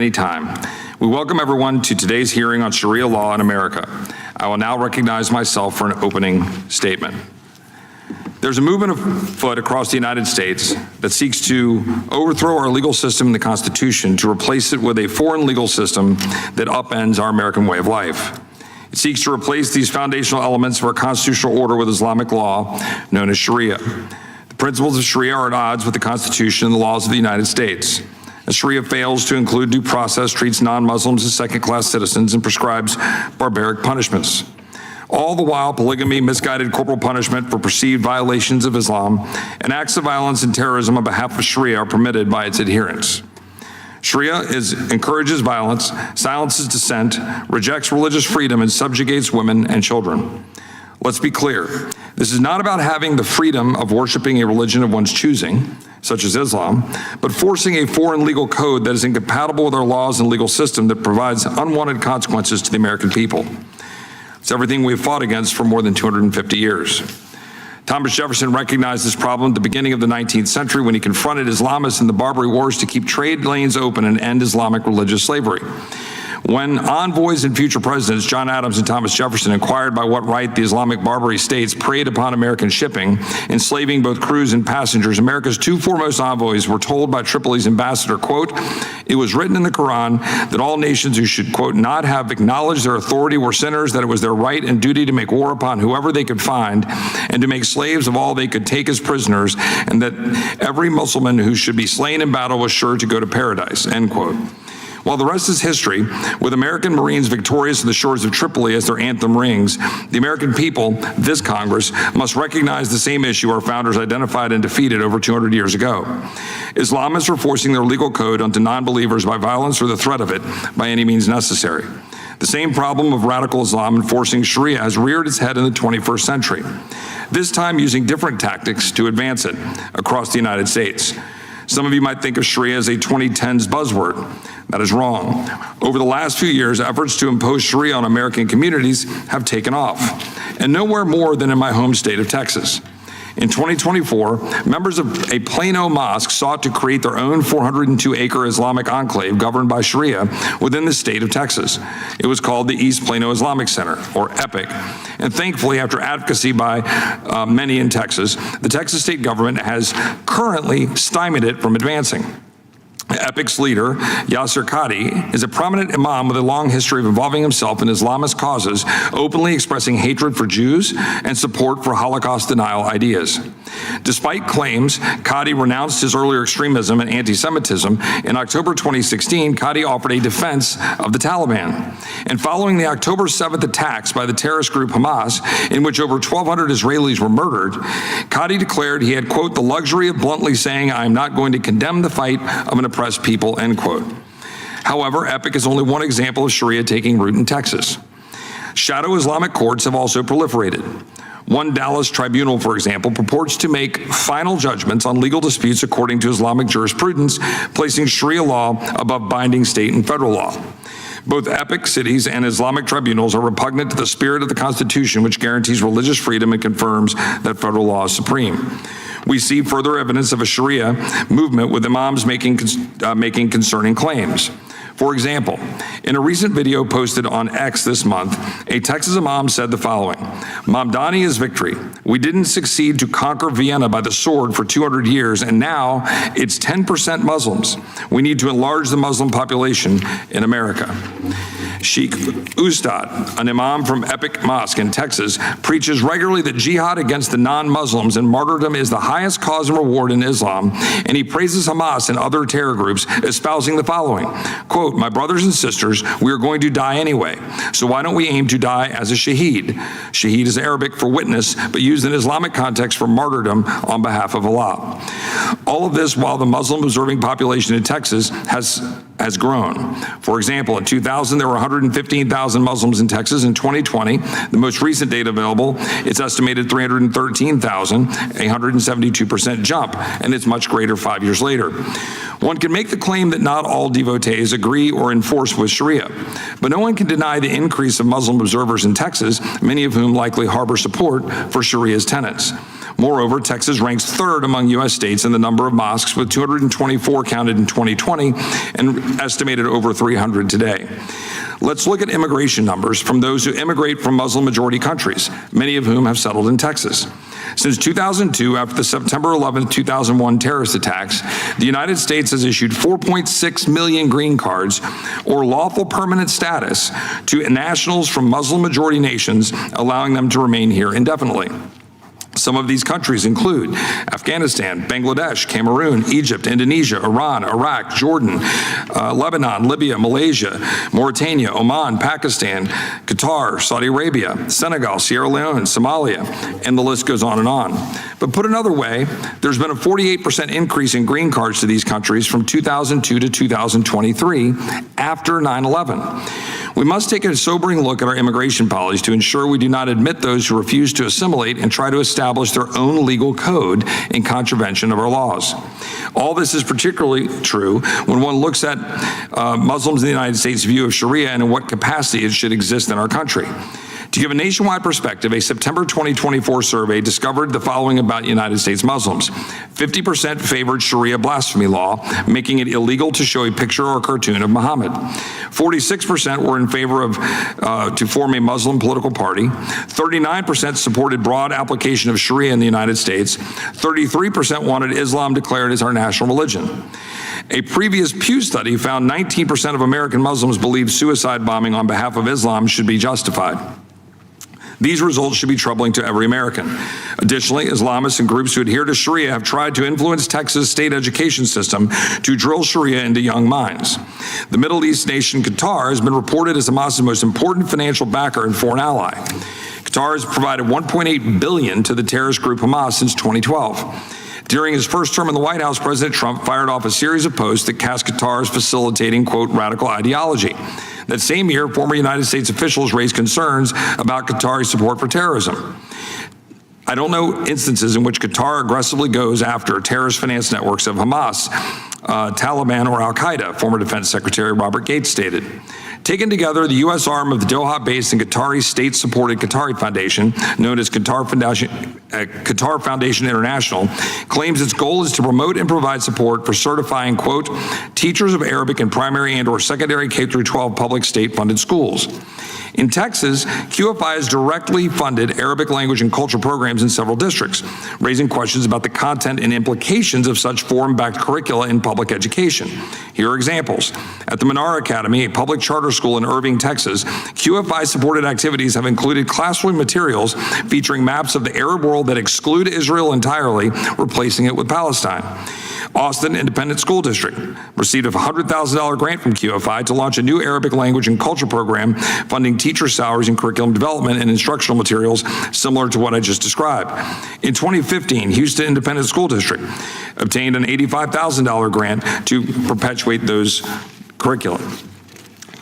Anytime. We welcome everyone to today's hearing on Sharia law in America. I will now recognize myself for an opening statement. There's a movement afoot across the United States that seeks to overthrow our legal system and the Constitution to replace it with a foreign legal system that upends our American way of life. It seeks to replace these foundational elements of our constitutional order with Islamic law known as Sharia. The principles of Sharia are at odds with the Constitution and the laws of the United States. As Sharia fails to include due process, treats non-Muslims as second-class citizens, and prescribes barbaric punishments. All the while, polygamy, misguided corporal punishment for perceived violations of Islam, and acts of violence and terrorism on behalf of Sharia are permitted by its adherents. Sharia encourages violence, silences dissent, rejects religious freedom, and subjugates women and children. Let's be clear. This is not about having the freedom of worshiping a religion of one's choosing, such as Islam, but forcing a foreign legal code that is incompatible with our laws and legal system that provides unwanted consequences to the American people. It's everything we've fought against for more than 250 years. Thomas Jefferson recognized this problem at the beginning of the 19th century when he confronted Islamists in the Barbary Wars to keep trade lanes open and end Islamic religious slavery. When envoys and future presidents John Adams and Thomas Jefferson inquired by what right the Islamic Barbary states preyed upon American shipping, enslaving both crews and passengers, America's two foremost envoys were told by Tripoli's ambassador, quote, "It was written in the Quran that all nations who should, quote, not have acknowledged their authority were sinners, that it was their right and duty to make war upon whoever they could find, and to make slaves of all they could take as prisoners, and that every Muslim who should be slain in battle was sure to go to paradise," end quote. While the rest is history, with American Marines victorious on the shores of Tripoli as their anthem rings, the American people, this Congress, must recognize the same issue our founders identified and defeated over 200 years ago. Islamists are forcing their legal code onto non-believers by violence or the threat of it by any means necessary. The same problem of radical Islam enforcing Sharia has reared its head in the 21st century, this time using different tactics to advance it across the United States. Some of you might think of Sharia as a 2010s buzzword. That is wrong. Over the last few years, efforts to impose Sharia on American communities have taken off, and nowhere more than in my home state of Texas. In 2024, members of a Plano mosque sought to create their own 402-acre Islamic enclave governed by Sharia within the state of Texas. It was called the East Plano Islamic Center, or EPIC. And thankfully, after advocacy by many in Texas, the Texas state government has currently stymied it from advancing. EPIC's leader, Yasser Qadi, is a prominent imam with a long history of involving himself in Islamist causes, openly expressing hatred for Jews and support for Holocaust denial ideas. Despite claims Qadi renounced his earlier extremism and anti-Semitism, in October 2016, Qadi offered a defense of the Taliban. And following the October 7th attacks by the terrorist group Hamas, in which over 1,200 Israelis were murdered, Qadi declared he had, quote, the luxury of bluntly saying, "I am not going to condemn the fight of an oppressed people," end quote. However, EPIC is only one example of Sharia taking root in Texas. Shadow Islamic courts have also proliferated. One Dallas tribunal, for example, purports to make final judgments on legal disputes according to Islamic jurisprudence, placing Sharia law above binding state and federal law. Both EPIC cities and Islamic tribunals are repugnant to the spirit of the Constitution, which guarantees religious freedom and confirms that federal law is supreme. We see further evidence of a Sharia movement with imams making concerning claims. For example, in a recent video posted on X this month, a Texas imam said the following: "Mamdani is victory. We didn't succeed to conquer Vienna by the sword for 200 years, and now it's 10% Muslims. We need to enlarge the Muslim population in America." Sheikh Ustad, an imam from EPIC Mosque in Texas, preaches regularly that jihad against the non-Muslims and martyrdom is the highest cause and reward in Islam, and he praises Hamas and other terror groups, espousing the following, quote, "My brothers and sisters, we are going to die anyway, so why don't we aim to die as a shaheed?" Shaheed is Arabic for witness, but used in Islamic context for martyrdom on behalf of Allah. All of this while the Muslim observing population in Texas has grown. For example, in 2000, there were 115,000 Muslims in Texas. In 2020, the most recent data available, it's estimated 313,000, a 172% jump, and it's much greater 5 years later. One can make the claim that not all devotees agree or enforce with Sharia, but no one can deny the increase of Muslim observers in Texas, many of whom likely harbor support for Sharia's tenets. Moreover, Texas ranks third among U.S. states in the number of mosques, with 224 counted in 2020 and estimated over 300 today. Let's look at immigration numbers from those who immigrate from Muslim-majority countries, many of whom have settled in Texas. Since 2002, after the September 11, 2001 terrorist attacks, the United States has issued 4.6 million green cards, or lawful permanent status, to nationals from Muslim-majority nations, allowing them to remain here indefinitely. Some of these countries include Afghanistan, Bangladesh, Cameroon, Egypt, Indonesia, Iran, Iraq, Jordan, Lebanon, Libya, Malaysia, Mauritania, Oman, Pakistan, Qatar, Saudi Arabia, Senegal, Sierra Leone, Somalia, and the list goes on and on. But put another way, there's been a 48% increase in green cards to these countries from 2002 to 2023 after 9/11. We must take a sobering look at our immigration policy to ensure we do not admit those who refuse to assimilate and try to establish their own legal code in contravention of our laws. All this is particularly true when one looks at Muslims in the United States' view of Sharia and in what capacity it should exist in our country. To give a nationwide perspective, a September 2024 survey discovered the following about United States Muslims. 50% favored Sharia blasphemy law, making it illegal to show a picture or a cartoon of Muhammad. 46% were in favor of to form a Muslim political party. 39% supported broad application of Sharia in the United States. 33% wanted Islam declared as our national religion. A previous Pew study found 19% of American Muslims believe suicide bombing on behalf of Islam should be justified. These results should be troubling to every American. Additionally, Islamists and groups who adhere to Sharia have tried to influence Texas' state education system to drill Sharia into young minds. The Middle East nation Qatar has been reported as Hamas's most important financial backer and foreign ally. Qatar has provided $1.8 billion to the terrorist group Hamas since 2012. During his first term in the White House, President Trump fired off a series of posts that cast Qatar as facilitating, quote, radical ideology. That same year, former United States officials raised concerns about Qatari support for terrorism. I don't know instances in which Qatar aggressively goes after terrorist finance networks of Hamas, Taliban, or Al-Qaeda, former Defense Secretary Robert Gates stated. Taken together, the U.S. arm of the Doha-based and Qatari state-supported Qatari Foundation, known as Qatar Foundation International, claims its goal is to promote and provide support for certifying, quote, teachers of Arabic in primary and/or secondary K-12 public state-funded schools. In Texas, QFI has directly funded Arabic language and culture programs in several districts, raising questions about the content and implications of such foreign-backed curricula in public education. Here are examples. At the Menara Academy, a public charter school in Irving, Texas, QFI-supported activities have included classroom materials featuring maps of the Arab world that exclude Israel entirely, replacing it with Palestine. Austin Independent School District received a $100,000 grant from QFI to launch a new Arabic language and culture program, funding teacher salaries and curriculum development and instructional materials similar to what I just described. In 2015, Houston Independent School District obtained an $85,000 grant to perpetuate those curriculum.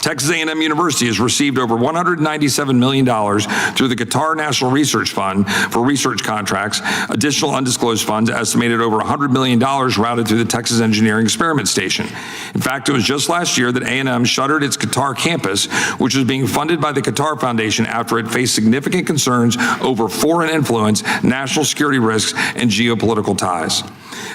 Texas A&M University has received over $197 million through the Qatar National Research Fund for research contracts. Additional undisclosed funds estimated over $100 million routed through the Texas Engineering Experiment Station. In fact, it was just last year that A&M shuttered its Qatar campus, which was being funded by the Qatar Foundation after it faced significant concerns over foreign influence, national security risks, and geopolitical ties.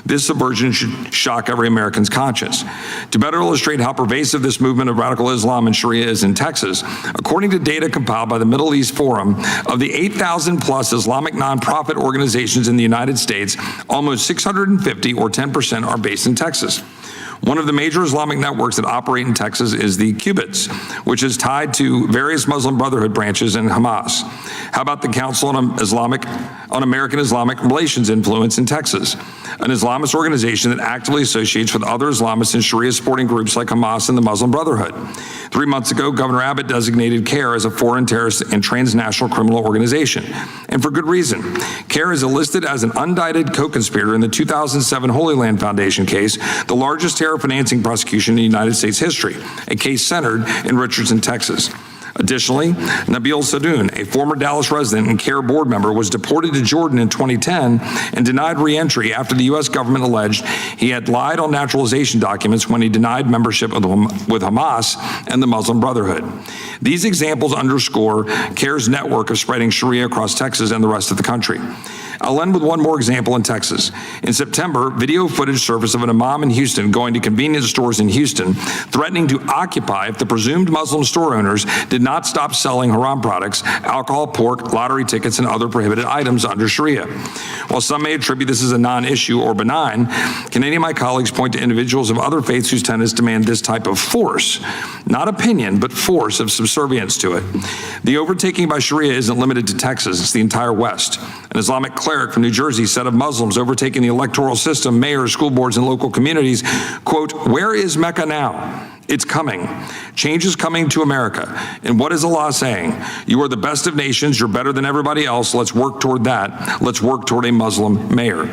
This subversion should shock every American's conscience. To better illustrate how pervasive this movement of radical Islam and Sharia is in Texas, according to data compiled by the Middle East Forum, of the 8,000 plus Islamic nonprofit organizations in the United States, almost 650 or 10% are based in Texas. One of the major Islamic networks that operate in Texas is the Cubits, which is tied to various Muslim Brotherhood branches and Hamas. How about the Council on American Islamic Relations influence in Texas, an Islamist organization that actively associates with other Islamists and Sharia-supporting groups like Hamas and the Muslim Brotherhood. 3 months ago, Governor Abbott designated CAIR as a foreign terrorist and transnational criminal organization, and for good reason. CAIR is listed as an indicted co-conspirator in the 2007 Holy Land Foundation case, the largest terror financing prosecution in United States history, a case centered in Richardson, Texas. Additionally, Nabil Sadoun, a former Dallas resident and CAIR board member, was deported to Jordan in 2010 and denied re-entry after the U.S. government alleged he had lied on naturalization documents when he denied membership with Hamas and the Muslim Brotherhood. These examples underscore CAIR's network of spreading Sharia across Texas and the rest of the country. I'll end with one more example in Texas. In September, video footage surfaced of an imam in Houston going to convenience stores in Houston, threatening to occupy if the presumed Muslim store owners did not stop selling haram products, alcohol, pork, lottery tickets, and other prohibited items under Sharia. While some may attribute this as a non-issue or benign, can any of my colleagues point to individuals of other faiths whose tenets demand this type of force, not opinion, but force of subservience to it? The overtaking by Sharia isn't limited to Texas, it's the entire West. An Islamic cleric from New Jersey said of Muslims overtaking the electoral system, mayors, school boards, and local communities, quote, "Where is Mecca now? It's coming. Change is coming to America. And what is Allah saying? You are the best of nations. You're better than everybody else. Let's work toward that. Let's work toward a Muslim mayor."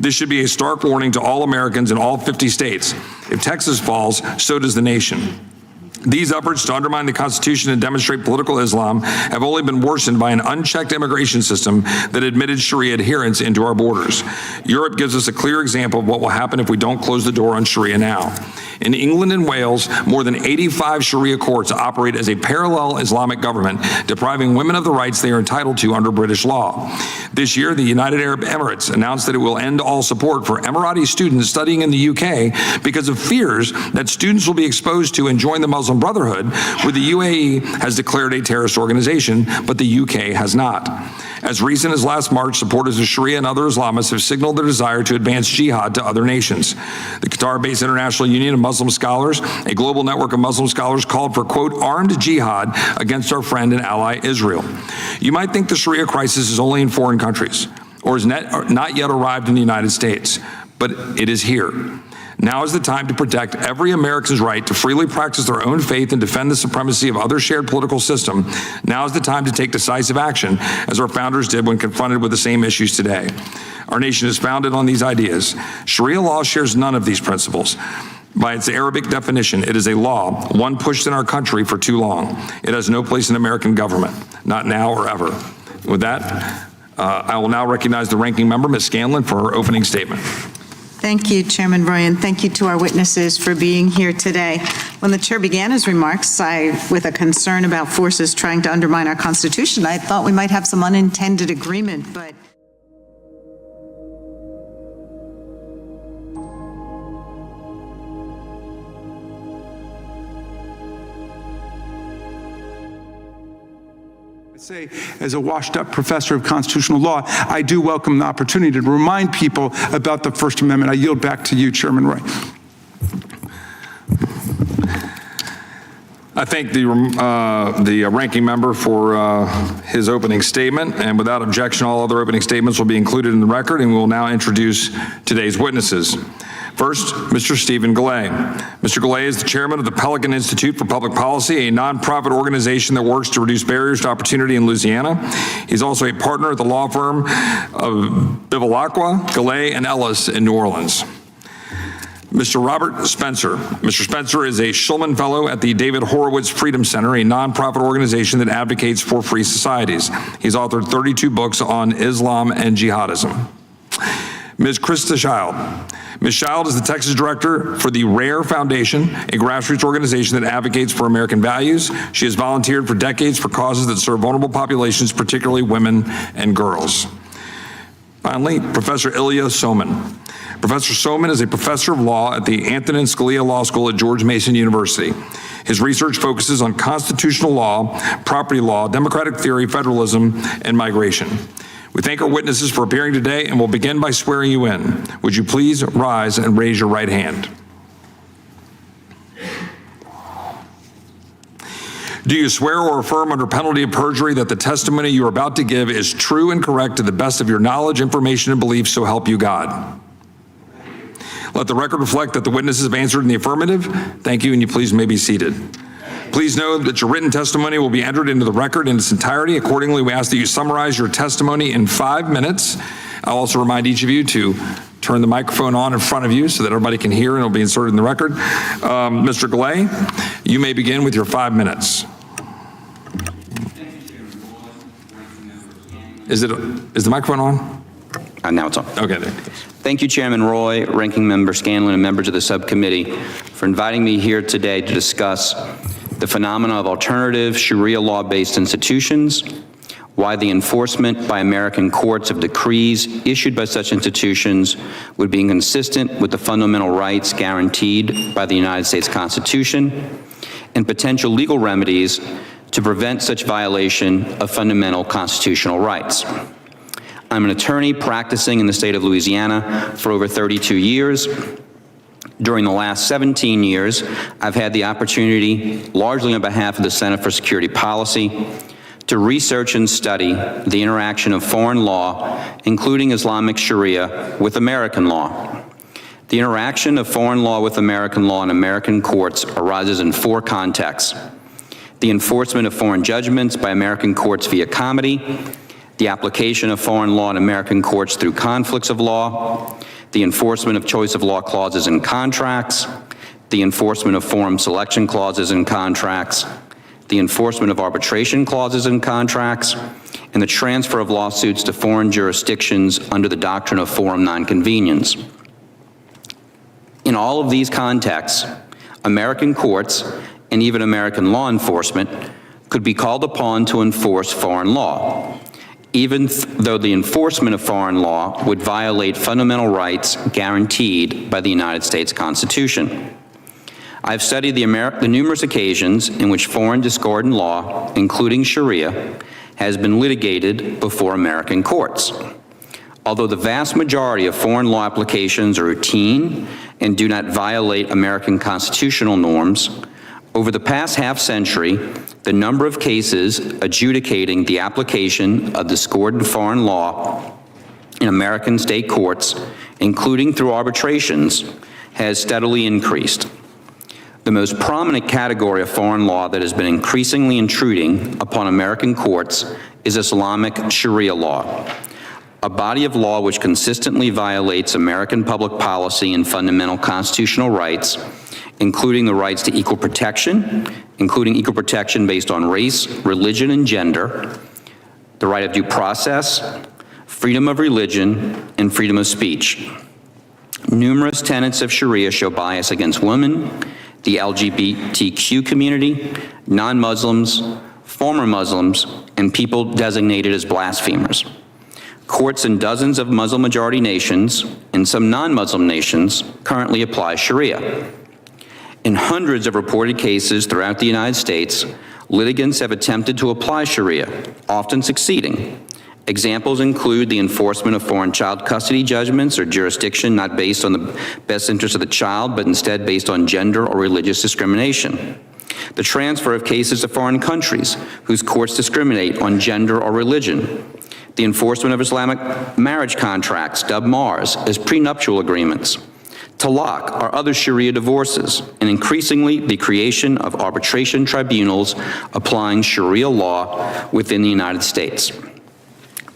This should be a stark warning to all Americans in all 50 states. If Texas falls, so does the nation. These efforts to undermine the Constitution and demonstrate political Islam have only been worsened by an unchecked immigration system that admitted Sharia adherence into our borders. Europe gives us a clear example of what will happen if we don't close the door on Sharia now. In England and Wales, more than 85 Sharia courts operate as a parallel Islamic government, depriving women of the rights they are entitled to under British law. This year, the United Arab Emirates announced that it will end all support for Emirati students studying in the UK because of fears that students will be exposed to and join the Muslim Brotherhood, where the UAE has declared a terrorist organization, but the UK has not. As recent as last March, supporters of Sharia and other Islamists have signaled their desire to advance jihad to other nations. The Qatar-based International Union of Muslim Scholars, a global network of Muslim scholars, called for, quote, armed jihad against our friend and ally Israel. You might think the Sharia crisis is only in foreign countries or has not yet arrived in the United States, but it is here. Now is the time to protect every American's right to freely practice their own faith and defend the supremacy of other shared political system. Now is the time to take decisive action, as our founders did when confronted with the same issues today. Our nation is founded on these ideas. Sharia law shares none of these principles. By its Arabic definition, it is a law, one pushed in our country for too long. It has no place in American government, not now or ever. With that, I will now recognize the ranking member, Ms. Scanlon, for her opening statement. Thank you, Chairman Roy, and thank you to our witnesses for being here today. When the chair began his remarks, with a concern about forces trying to undermine our Constitution, I thought we might have some unintended agreement, but say, as a washed-up professor of constitutional law, I do welcome the opportunity to remind people about the First Amendment. I yield back to you, Chairman Roy. I thank the ranking member for his opening statement, and without objection, all other opening statements will be included in the record, and we will now introduce today's witnesses. First, Mr. Stephen Gallay. Mr. Gallay is the chairman of the Pelican Institute for Public Policy, a nonprofit organization that works to reduce barriers to opportunity in Louisiana. He's also a partner at the law firm of Bevilacqua, Gallay, and Ellis in New Orleans. Mr. Robert Spencer. Mr. Spencer is a Shulman Fellow at the David Horowitz Freedom Center, a nonprofit organization that advocates for free societies. He's authored 32 books on Islam and jihadism. Ms. Krista Child. Ms. Child is the Texas Director for the RARE Foundation, a grassroots organization that advocates for American values. She has volunteered for decades for causes that serve vulnerable populations, particularly women and girls. Finally, Professor Ilya Soman. Professor Soman is a professor of law at the Antonin Scalia Law School at George Mason University. His research focuses on constitutional law, property law, democratic theory, federalism, and migration. We thank our witnesses for appearing today, and we'll begin by swearing you in. Would you please rise and raise your right hand? Do you swear or affirm under penalty of perjury that the testimony you are about to give is true and correct to the best of your knowledge, information, and belief, so help you God? Let the record reflect that the witnesses have answered in the affirmative. Thank you, and you please may be seated. Please know that your written testimony will be entered into the record in its entirety. Accordingly, we ask that you summarize your testimony in 5 minutes. I'll also remind each of you to turn the microphone on in front of you so that everybody can hear and it'll be inserted in the record. Mr. Gallay, you may begin with your 5 minutes. Is the microphone on? Now it's on. Okay. There. Thank you, Chairman Roy, Ranking Member Scanlon, and members of the subcommittee for inviting me here today to discuss the phenomena of alternative Sharia law-based institutions, why the enforcement by American courts of decrees issued by such institutions would be inconsistent with the fundamental rights guaranteed by the United States Constitution, and potential legal remedies to prevent such violation of fundamental constitutional rights. I'm an attorney practicing in the state of Louisiana for over 32 years. During the last 17 years, I've had the opportunity, largely on behalf of the Center for Security Policy, to research and study the interaction of foreign law, including Islamic Sharia, with American law. The interaction of foreign law with American law in American courts arises in four contexts: the enforcement of foreign judgments by American courts via comity, the application of foreign law in American courts through conflicts of law, the enforcement of choice of law clauses in contracts, the enforcement of forum selection clauses in contracts, the enforcement of arbitration clauses in contracts, and the transfer of lawsuits to foreign jurisdictions under the doctrine of forum nonconvenience. In all of these contexts, American courts and even American law enforcement could be called upon to enforce foreign law, even though the enforcement of foreign law would violate fundamental rights guaranteed by the United States Constitution. I've studied the numerous occasions in which foreign discordant law, including Sharia, has been litigated before American courts. Although the vast majority of foreign law applications are routine and do not violate American constitutional norms, over the past half-century, the number of cases adjudicating the application of discordant foreign law in American state courts, including through arbitrations, has steadily increased. The most prominent category of foreign law that has been increasingly intruding upon American courts is Islamic Sharia law, a body of law which consistently violates American public policy and fundamental constitutional rights, including the rights to equal protection, including equal protection based on race, religion, and gender, the right of due process, freedom of religion, and freedom of speech. Numerous tenets of Sharia show bias against women, the LGBTQ community, non-Muslims, former Muslims, and people designated as blasphemers. Courts in dozens of Muslim-majority nations and some non-Muslim nations currently apply Sharia. In hundreds of reported cases throughout the United States, litigants have attempted to apply Sharia, often succeeding. Examples include the enforcement of foreign child custody judgments or jurisdiction not based on the best interest of the child, but instead based on gender or religious discrimination. The transfer of cases to foreign countries whose courts discriminate on gender or religion. The enforcement of Islamic marriage contracts, dubbed Mars, as prenuptial agreements. Talaq or other Sharia divorces, and increasingly the creation of arbitration tribunals applying Sharia law within the United States.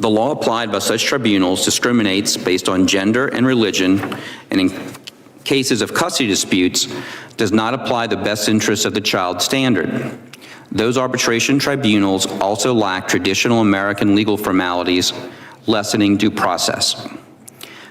The law applied by such tribunals discriminates based on gender and religion, and in cases of custody disputes, does not apply the best interests of the child standard. Those arbitration tribunals also lack traditional American legal formalities, lessening due process.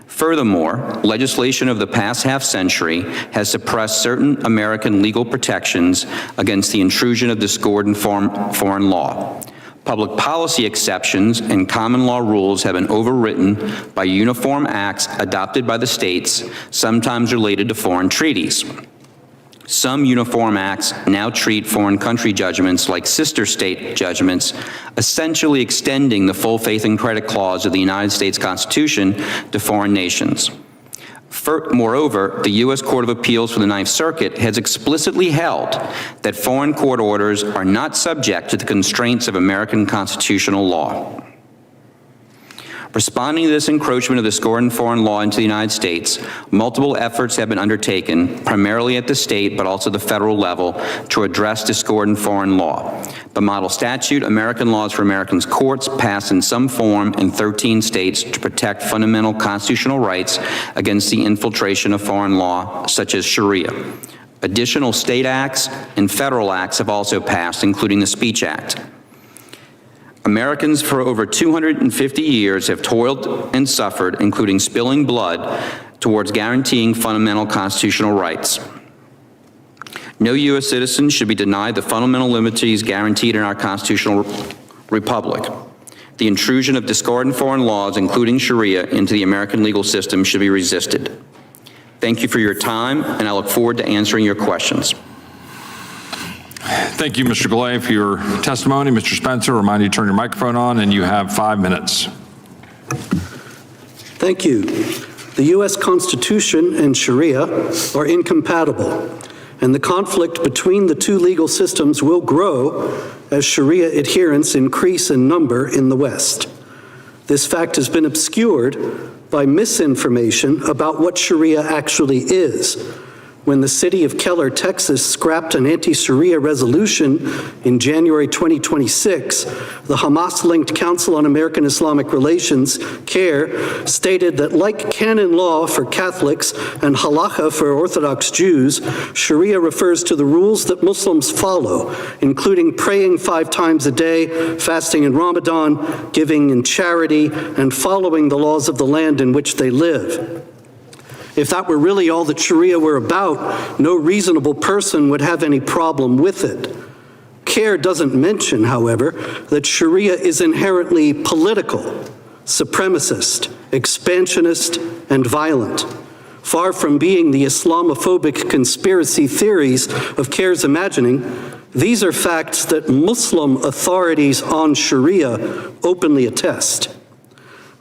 Furthermore, legislation of the past half-century has suppressed certain American legal protections against the intrusion of discordant foreign law. Public policy exceptions and common law rules have been overwritten by uniform acts adopted by the states, sometimes related to foreign treaties. Some uniform acts now treat foreign country judgments like sister state judgments, essentially extending the full faith and credit clause of the United States Constitution to foreign nations. Moreover, the U.S. Court of Appeals for the Ninth Circuit has explicitly held that foreign court orders are not subject to the constraints of American constitutional law. Responding to this encroachment of discordant foreign law into the United States, multiple efforts have been undertaken, primarily at the state but also the federal level, to address discordant foreign law. The model statute, American Laws for American Courts, passed in some form in 13 states to protect fundamental constitutional rights against the infiltration of foreign law, such as Sharia. Additional state acts and federal acts have also passed, including the Speech Act. Americans for over 250 years have toiled and suffered, including spilling blood, towards guaranteeing fundamental constitutional rights. No U.S. citizen should be denied the fundamental liberties guaranteed in our constitutional republic. The intrusion of discordant foreign laws, including Sharia, into the American legal system should be resisted. Thank you for your time, and I look forward to answering your questions. Thank you, Mr. Galay, for your testimony. Mr. Spencer, remind you to turn your microphone on, and you have 5 minutes. Thank you. The U.S. Constitution and Sharia are incompatible, and the conflict between the two legal systems will grow as Sharia adherents increase in number in the West. This fact has been obscured by misinformation about what Sharia actually is. When the city of Keller, Texas, scrapped an anti-Sharia resolution in January 2026, the Hamas-linked Council on American Islamic Relations, CAIR, stated that like canon law for Catholics and halakha for Orthodox Jews, Sharia refers to the rules that Muslims follow, including praying 5 times a day, fasting in Ramadan, giving in charity, and following the laws of the land in which they live. If that were really all that Sharia were about, no reasonable person would have any problem with it. CAIR doesn't mention, however, that Sharia is inherently political, supremacist, expansionist, and violent. Far from being the Islamophobic conspiracy theories of CAIR's imagining, these are facts that Muslim authorities on Sharia openly attest.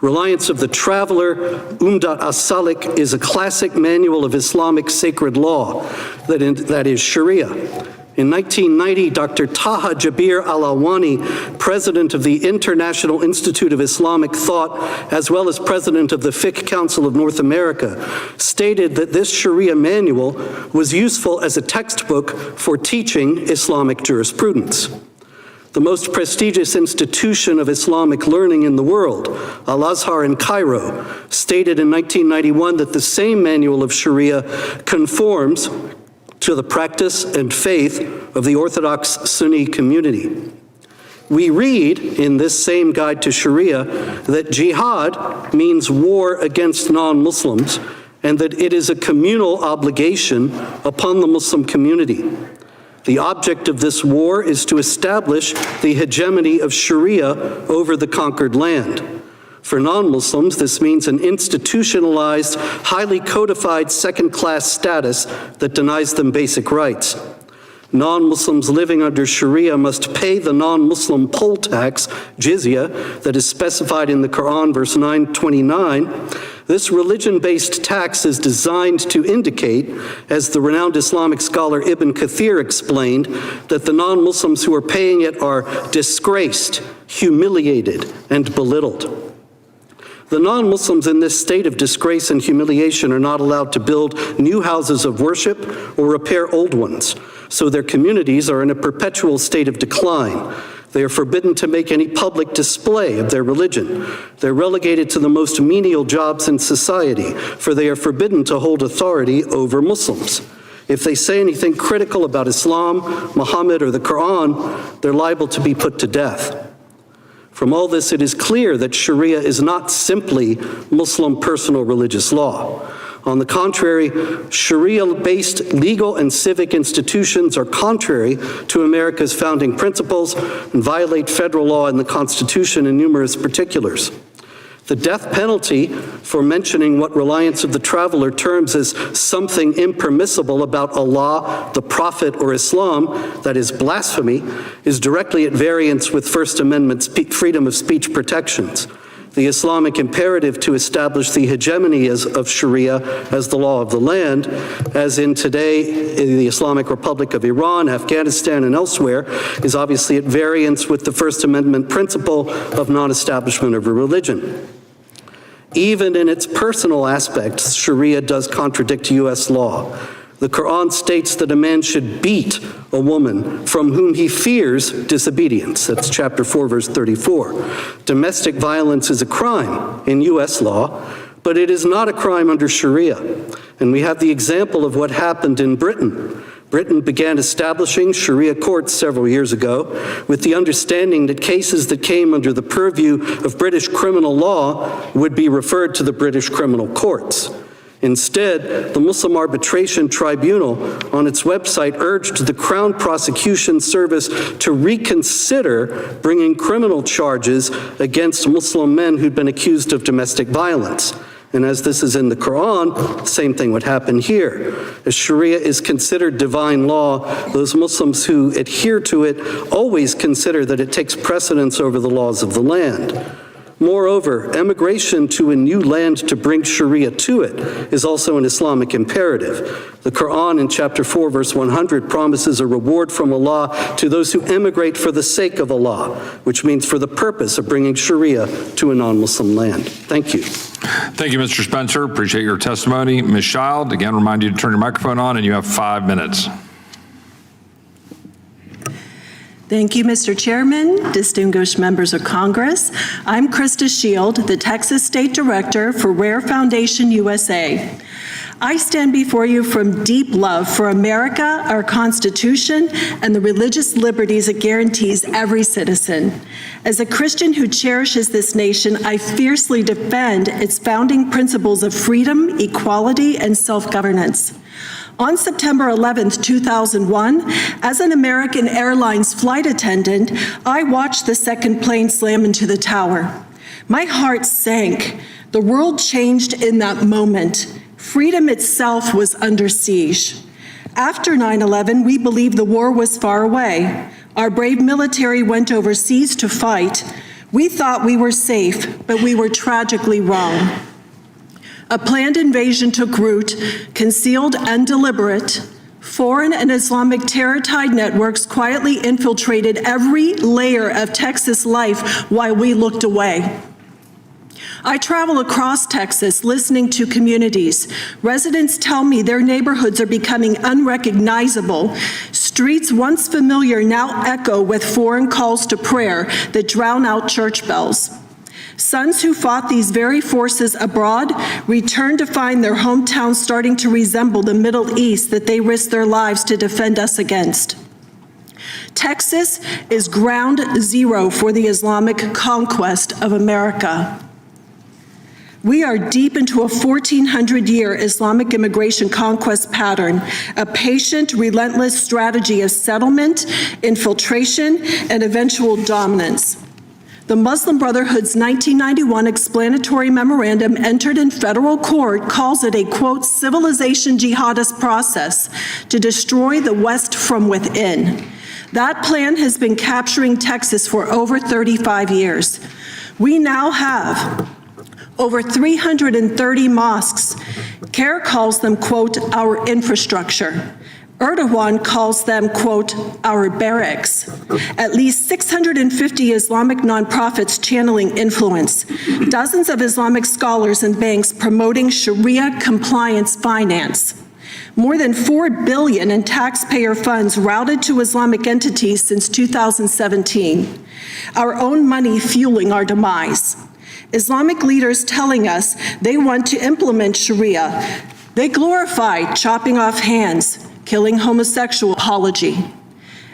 Reliance of the Traveler, Umdat as-Salik, is a classic manual of Islamic sacred law, that is Sharia. In 1990, Dr. Taha Jabir Alawani, president of the International Institute of Islamic Thought, as well as president of the Fiqh Council of North America, stated that this Sharia manual was useful as a textbook for teaching Islamic jurisprudence. The most prestigious institution of Islamic learning in the world, Al-Azhar in Cairo, stated in 1991 that the same manual of Sharia conforms to the practice and faith of the Orthodox Sunni community. We read in this same guide to Sharia that jihad means war against non-Muslims and that it is a communal obligation upon the Muslim community. The object of this war is to establish the hegemony of Sharia over the conquered land. For non-Muslims, this means an institutionalized, highly codified second-class status that denies them basic rights. Non-Muslims living under Sharia must pay the non-Muslim poll tax, jizya, that is specified in the Quran, verse 929. This religion-based tax is designed to indicate, as the renowned Islamic scholar Ibn Kathir explained, that the non-Muslims who are paying it are disgraced, humiliated, and belittled. The non-Muslims in this state of disgrace and humiliation are not allowed to build new houses of worship or repair old ones, so their communities are in a perpetual state of decline. They are forbidden to make any public display of their religion. They're relegated to the most menial jobs in society, for they are forbidden to hold authority over Muslims. If they say anything critical about Islam, Muhammad, or the Quran, they're liable to be put to death. From all this, it is clear that Sharia is not simply Muslim personal religious law. On the contrary, Sharia-based legal and civic institutions are contrary to America's founding principles and violate federal law and the Constitution in numerous particulars. The death penalty for mentioning what Reliance of the Traveler terms as something impermissible about Allah, the Prophet, or Islam, that is blasphemy, is directly at variance with First Amendment freedom of speech protections. The Islamic imperative to establish the hegemony of Sharia as the law of the land, as in today in the Islamic Republic of Iran, Afghanistan, and elsewhere, is obviously at variance with the First Amendment principle of non-establishment of a religion. Even in its personal aspects, Sharia does contradict U.S. law. The Quran states that a man should beat a woman from whom he fears disobedience. That's chapter 4, verse 34. Domestic violence is a crime in U.S. law, but it is not a crime under Sharia. And we have the example of what happened in Britain. Britain began establishing Sharia courts several years ago with the understanding that cases that came under the purview of British criminal law would be referred to the British criminal courts. Instead, the Muslim Arbitration Tribunal on its website urged the Crown Prosecution Service to reconsider bringing criminal charges against Muslim men who'd been accused of domestic violence. And as this is in the Quran, the same thing would happen here. As Sharia is considered divine law, those Muslims who adhere to it always consider that it takes precedence over the laws of the land. Moreover, emigration to a new land to bring Sharia to it is also an Islamic imperative. The Quran in chapter 4, verse 100 promises a reward from Allah to those who emigrate for the sake of Allah, which means for the purpose of bringing Sharia to a non-Muslim land. Thank you. Thank you, Mr. Spencer. Appreciate your testimony. Ms. Child, again, remind you to turn your microphone on, and you have 5 minutes. Thank you, Mr. Chairman, distinguished members of Congress. I'm Krista Shield, the Texas State Director for Rare Foundation USA. I stand before you from deep love for America, our Constitution, and the religious liberties it guarantees every citizen. As a Christian who cherishes this nation, I fiercely defend its founding principles of freedom, equality, and self-governance. On September 11, 2001, as an American Airlines flight attendant, I watched the second plane slam into the tower. My heart sank. The world changed in that moment. Freedom itself was under siege. After 9/11, we believed the war was far away. Our brave military went overseas to fight. We thought we were safe, but we were tragically wrong. A planned invasion took root, concealed and deliberate. Foreign and Islamic terror-tied networks quietly infiltrated every layer of Texas life while we looked away. I travel across Texas listening to communities. Residents tell me their neighborhoods are becoming unrecognizable. Streets once familiar now echo with foreign calls to prayer that drown out church bells. Sons who fought these very forces abroad return to find their hometowns starting to resemble the Middle East that they risked their lives to defend us against. Texas is ground zero for the Islamic conquest of America. We are deep into a 1,400-year Islamic immigration conquest pattern, a patient, relentless strategy of settlement, infiltration, and eventual dominance. The Muslim Brotherhood's 1991 explanatory memorandum entered in federal court calls it a, quote, civilization jihadist process to destroy the West from within. That plan has been capturing Texas for over 35 years. We now have over 330 mosques. CARE calls them, quote, our infrastructure. Erdogan calls them, quote, our barracks. At least 650 Islamic nonprofits channeling influence. Dozens of Islamic scholars and banks promoting Sharia compliance finance. More than $4 billion in taxpayer funds routed to Islamic entities since 2017. Our own money fueling our demise. Islamic leaders telling us they want to implement Sharia. They glorify chopping off hands, killing homosexual apology.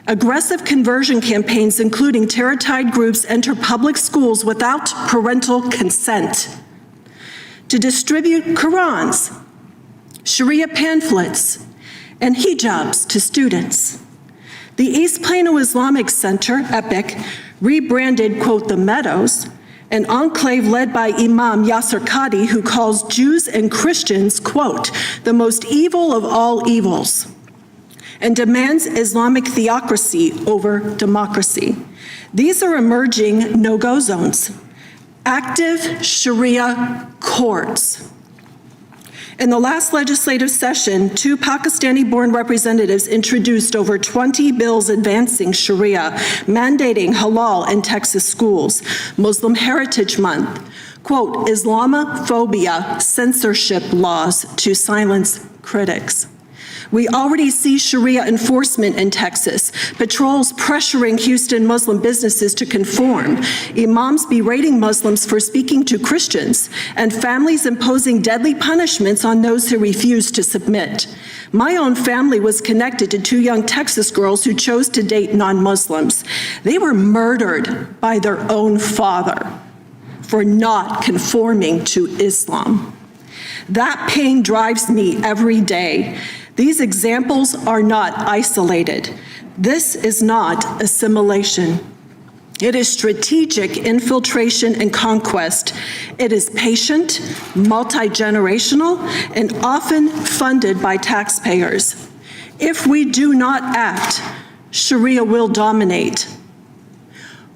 Aggressive conversion campaigns, including terror-tied groups, enter public schools without parental consent to distribute Qurans, Sharia pamphlets, and hijabs to students. The East Plano Islamic Center, EPIC, rebranded, quote, the Meadows, an enclave led by Imam Yasser Qadi, who calls Jews and Christians, quote, the most evil of all evils, and demands Islamic theocracy over democracy. These are emerging no-go zones. Active Sharia courts. In the last legislative session, 2 Pakistani-born representatives introduced over 20 bills advancing Sharia, mandating halal in Texas schools, Muslim Heritage Month, quote, Islamophobia censorship laws to silence critics. We already see Sharia enforcement in Texas, patrols pressuring Houston Muslim businesses to conform, imams berating Muslims for speaking to Christians, and families imposing deadly punishments on those who refuse to submit. My own family was connected to 2 young Texas girls who chose to date non-Muslims. They were murdered by their own father for not conforming to Islam. That pain drives me every day. These examples are not isolated. This is not assimilation. It is strategic infiltration and conquest. It is patient, multi-generational, and often funded by taxpayers. If we do not act, Sharia will dominate.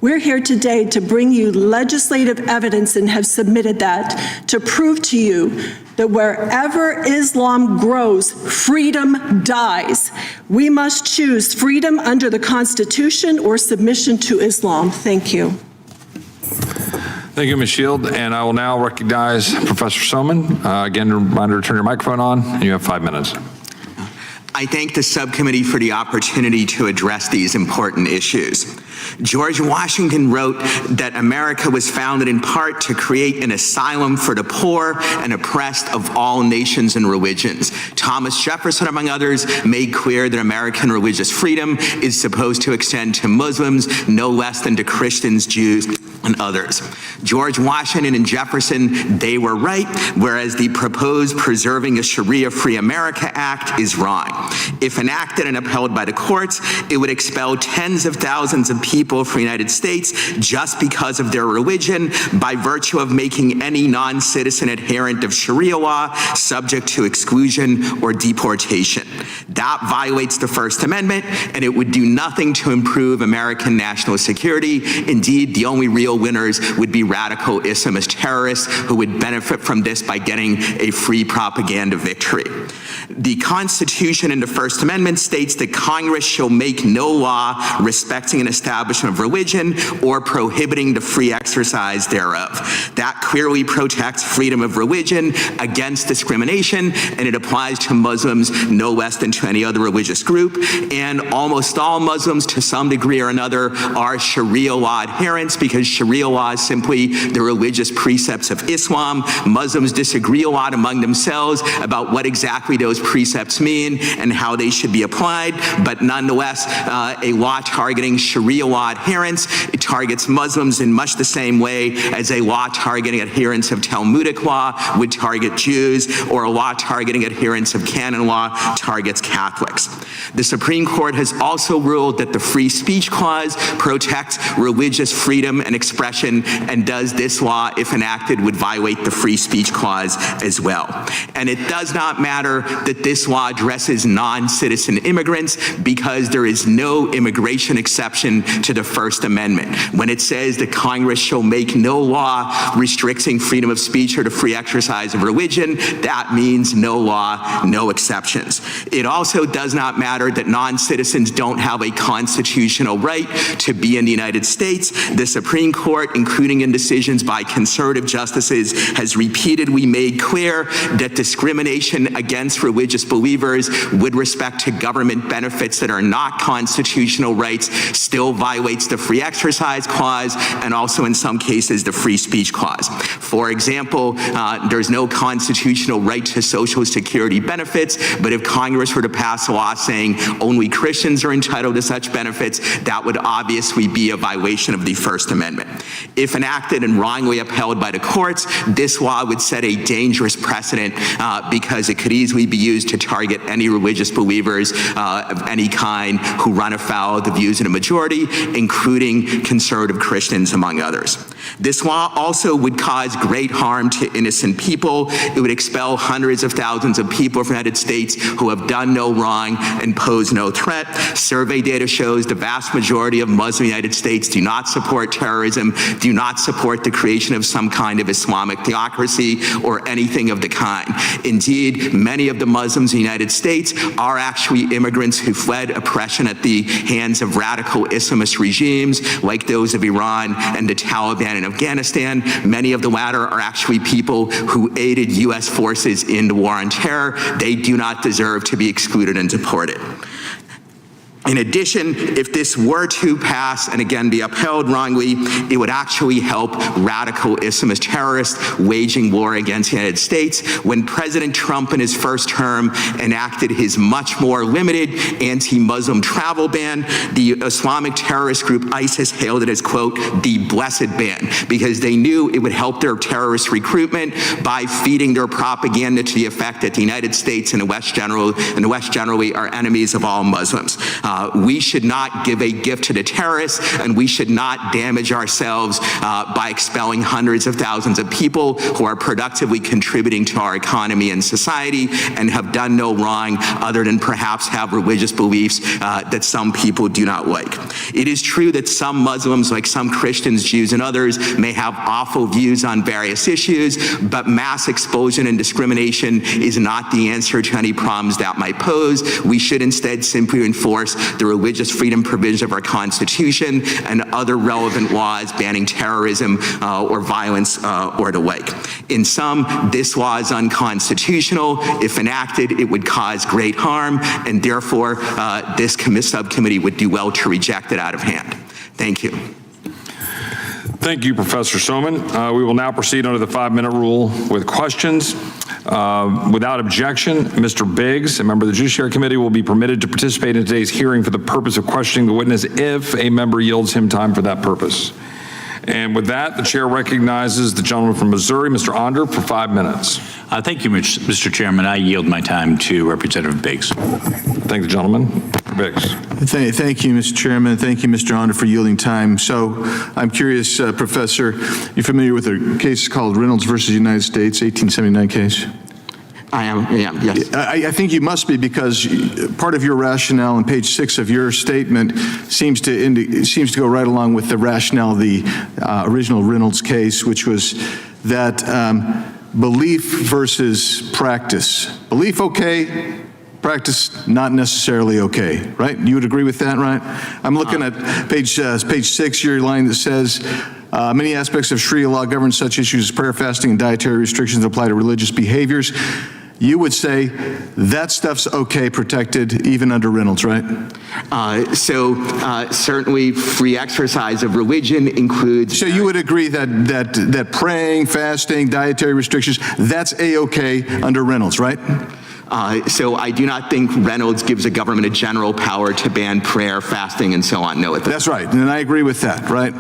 We're here today to bring you legislative evidence and have submitted that to prove to you that wherever Islam grows, freedom dies. We must choose freedom under the Constitution or submission to Islam. Thank you. Thank you, Ms. Shield. And I will now recognize Professor Soman. Again, a reminder to turn your microphone on, and you have 5 minutes. I thank the subcommittee for the opportunity to address these important issues. George Washington wrote that America was founded in part to create an asylum for the poor and oppressed of all nations and religions. Thomas Jefferson, among others, made clear that American religious freedom is supposed to extend to Muslims no less than to Christians, Jews, and others. George Washington and Jefferson, they were right, whereas the proposed Preserving a Sharia-Free America Act is wrong. If enacted and upheld by the courts, it would expel tens of thousands of people from the United States just because of their religion by virtue of making any non-citizen adherent of Sharia law subject to exclusion or deportation. That violates the First Amendment, and it would do nothing to improve American national security. Indeed, the only real winners would be radical Islamist terrorists who would benefit from this by getting a free propaganda victory. The Constitution in the First Amendment states that Congress shall make no law respecting an establishment of religion or prohibiting the free exercise thereof. That clearly protects freedom of religion against discrimination, and it applies to Muslims no less than to any other religious group. And almost all Muslims, to some degree or another, are Sharia law adherents because Sharia law is simply the religious precepts of Islam. Muslims disagree a lot among themselves about what exactly those precepts mean and how they should be applied, but nonetheless, a law targeting Sharia law adherents, it targets Muslims in much the same way as a law targeting adherents of Talmudic law would target Jews, or a law targeting adherents of canon law targets Catholics. The Supreme Court has also ruled that the Free Speech Clause protects religious freedom and expression, and does this law, if enacted, would violate the Free Speech Clause as well. And it does not matter that this law addresses non-citizen immigrants, because there is no immigration exception to the First Amendment. When it says that Congress shall make no law restricting freedom of speech or the free exercise of religion, that means no law, no exceptions. It also does not matter that non-citizens don't have a constitutional right to be in the United States. The Supreme Court, including in decisions by conservative justices, has repeatedly made clear that discrimination against religious believers with respect to government benefits that are not constitutional rights still violates the Free Exercise Clause, and also in some cases the Free Speech Clause. For example, there's no constitutional right to Social Security benefits, but if Congress were to pass a law saying only Christians are entitled to such benefits, that would obviously be a violation of the First Amendment. If enacted and wrongly upheld by the courts, this law would set a dangerous precedent because it could easily be used to target any religious believers of any kind who run afoul of the views of the majority, including conservative Christians, among others. This law also would cause great harm to innocent people. It would expel hundreds of thousands of people from the United States who have done no wrong and pose no threat. Survey data shows the vast majority of Muslims in the United States do not support terrorism, do not support the creation of some kind of Islamic theocracy or anything of the kind. Indeed, many of the Muslims in the United States are actually immigrants who fled oppression at the hands of radical Islamist regimes like those of Iran and the Taliban in Afghanistan. Many of the latter are actually people who aided U.S. forces in the war on terror. They do not deserve to be excluded and deported. In addition, if this were to pass and again be upheld wrongly, it would actually help radical Islamist terrorists waging war against the United States. When President Trump in his first term enacted his much more limited anti-Muslim travel ban, the Islamic terrorist group ISIS hailed it as, quote, the blessed ban, because they knew it would help their terrorist recruitment by feeding their propaganda to the effect that the United States and the West generally are enemies of all Muslims. We should not give a gift to the terrorists, and we should not damage ourselves by expelling hundreds of thousands of people who are productively contributing to our economy and society and have done no wrong other than perhaps have religious beliefs that some people do not like. It is true that some Muslims, like some Christians, Jews, and others, may have awful views on various issues, but mass expulsion and discrimination is not the answer to any problems that might pose. We should instead simply enforce the religious freedom provisions of our Constitution and other relevant laws banning terrorism or violence or the like. In sum, this law is unconstitutional. If enacted, it would cause great harm, and therefore this subcommittee would do well to reject it out of hand. Thank you. Thank you, Professor Soman. We will now proceed under the 5-minute rule with questions. Without objection, Mr. Biggs, a member of the Judiciary Committee, will be permitted to participate in today's hearing for the purpose of questioning the witness if a member yields him time for that purpose. And with that, the chair recognizes the gentleman from Missouri, Mr. Onder, for 5 minutes. Thank you, Mr. Chairman. I yield my time to Representative Biggs. Thank the gentleman. Mr. Biggs. Thank you, Mr. Chairman. Thank you, Mr. Onder, for yielding time. So I'm curious, Professor, you're familiar with a case called Reynolds versus United States, 1879 case? I am, yes. I think you must be, because part of your rationale on page 6 of your statement seems to go right along with the rationale of the original Reynolds case, which was that belief versus practice. Belief okay, practice not necessarily okay, right? You would agree with that, right? I'm looking at page 6, your line that says, many aspects of Sharia law govern such issues as prayer, fasting, and dietary restrictions that apply to religious behaviors. You would say that stuff's okay, protected, even under Reynolds, right? Certainly free exercise of religion includes... So you would agree that praying, fasting, dietary restrictions, that's A-okay under Reynolds, right? So I do not think Reynolds gives a government a general power to ban prayer, fasting, and so on. No, that's right, and I agree with that, right?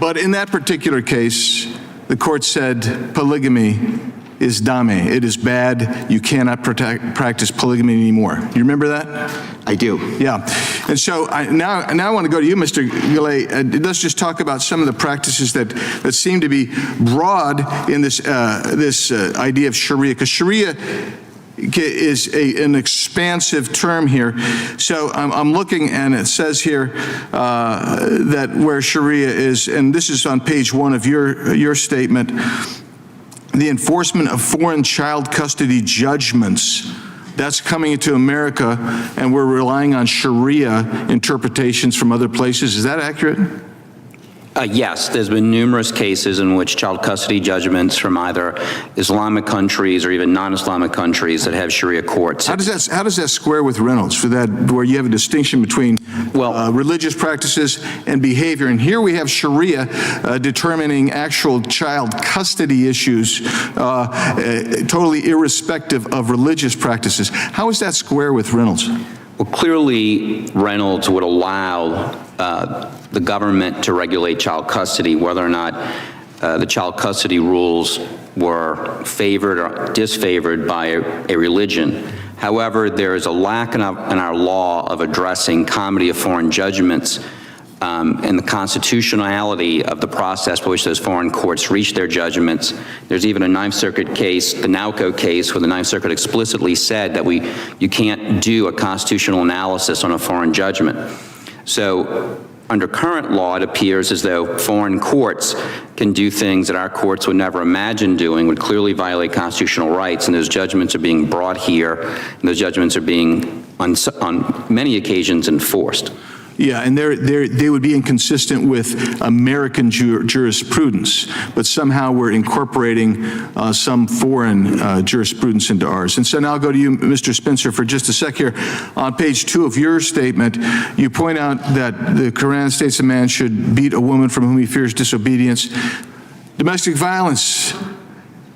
But in that particular case, the court said polygamy is dame. It is bad. You cannot practice polygamy anymore. You remember that? I do. Yeah. And so now I want to go to you, Mr. Gillay. Let's just talk about some of the practices that seem to be broad in this idea of Sharia, because Sharia is an expansive term here. So I'm looking, and it says here that where Sharia is, and this is on page 1 of your statement, the enforcement of foreign child custody judgments. That's coming into America, and we're relying on Sharia interpretations from other places. Is that accurate? Yes, there's been numerous cases in which child custody judgments from either Islamic countries or even non-Islamic countries that have Sharia courts. How does that square with Reynolds, for that, where you have a distinction between religious practices and behavior? And here we have Sharia determining actual child custody issues, totally irrespective of religious practices. How is that square with Reynolds? Well, clearly, Reynolds would allow the government to regulate child custody, whether or not the child custody rules were favored or disfavored by a religion. However, there is a lack in our law of addressing comity of foreign judgments and the constitutionality of the process by which those foreign courts reach their judgments. There's even a Ninth Circuit case, the Nauco case, where the Ninth Circuit explicitly said that you can't do a constitutional analysis on a foreign judgment. So under current law, it appears as though foreign courts can do things that our courts would never imagine doing, would clearly violate constitutional rights, and those judgments are being brought here, and those judgments are being, on many occasions, enforced. Yeah, and they would be inconsistent with American jurisprudence, but somehow we're incorporating some foreign jurisprudence into ours. And so now I'll go to you, Mr. Spencer, for just a sec here. On page 2 of your statement, you point out that the Quran states a man should beat a woman from whom he fears disobedience. Domestic violence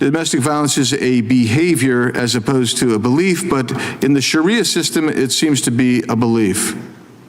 is a behavior as opposed to a belief, but in the Sharia system, it seems to be a belief.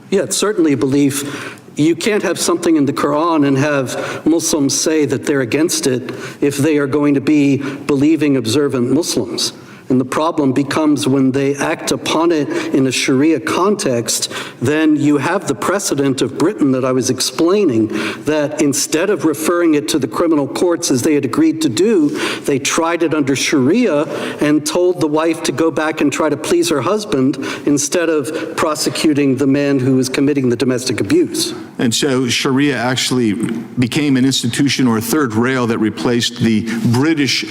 Yeah, it's certainly a belief. You can't have something in the Quran and have Muslims say that they're against it if they are going to be believing, observant Muslims. And the problem becomes when they act upon it in a Sharia context, then you have the precedent of Britain that I was explaining, that instead of referring it to the criminal courts as they had agreed to do, they tried it under Sharia and told the wife to go back and try to please her husband instead of prosecuting the man who was committing the domestic abuse. And so Sharia actually became an institution or a third rail that replaced the British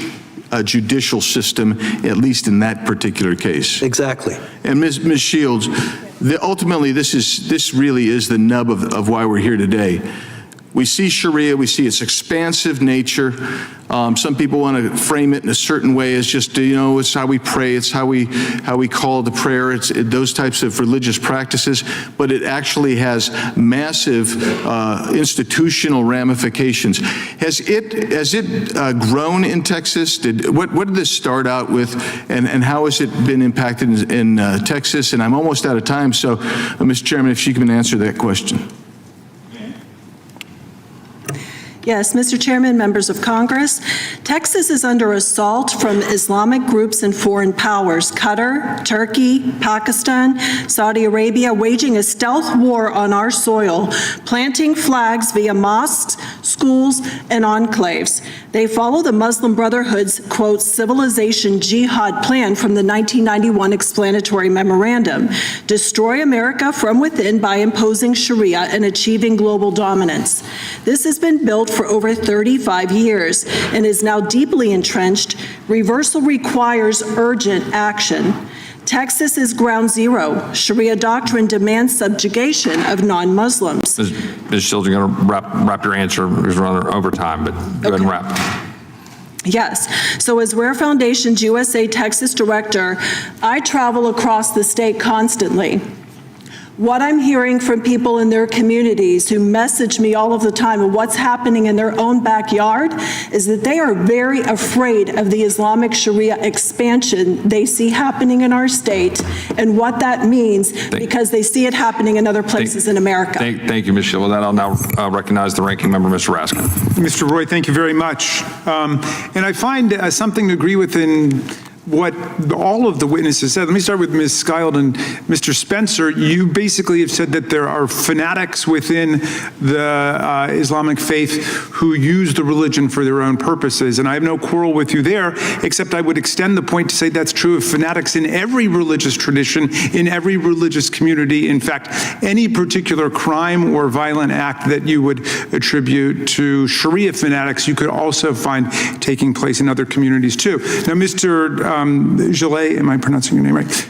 judicial system, at least in that particular case. Exactly. And Ms. Shields, ultimately this really is the nub of why we're here today. We see Sharia, we see its expansive nature. Some people want to frame it in a certain way as just, it's how we pray, it's how we call the prayer, it's those types of religious practices, but it actually has massive institutional ramifications. Has it grown in Texas? What did this start out with, and how has it been impacted in Texas? And I'm almost out of time, so Mr. Chairman, if she can answer that question. Yes, Mr. Chairman, members of Congress, Texas is under assault from Islamic groups and foreign powers, Qatar, Turkey, Pakistan, Saudi Arabia, waging a stealth war on our soil, planting flags via mosques, schools, and enclaves. They follow the Muslim Brotherhood's, quote, civilization jihad plan from the 1991 explanatory memorandum, destroy America from within by imposing Sharia and achieving global dominance. This has been built for over 35 years and is now deeply entrenched. Reversal requires urgent action. Texas is ground zero. Sharia doctrine demands subjugation of non-Muslims. Ms. Shields, you're going to wrap your answer. We're running over time, but go ahead and wrap. Yes. So as Rare Foundation's USA Texas Director, I travel across the state constantly. What I'm hearing from people in their communities who message me all of the time of what's happening in their own backyard is that they are very afraid of the Islamic Sharia expansion they see happening in our state and what that means because they see it happening in other places in America. Thank you, Ms. Shields. With that, I'll now recognize the ranking member, Mr. Raskin. Mr. Roy, thank you very much. And I find something to agree with in what all of the witnesses said. Let me start with Ms. Skild and Mr. Spencer. You basically have said that there are fanatics within the Islamic faith who use the religion for their own purposes, and I have no quarrel with you there, except I would extend the point to say that's true of fanatics in every religious tradition, in every religious community. In fact, any particular crime or violent act that you would attribute to Sharia fanatics, you could also find taking place in other communities too. Now, Mr. Gillet, am I pronouncing your name right?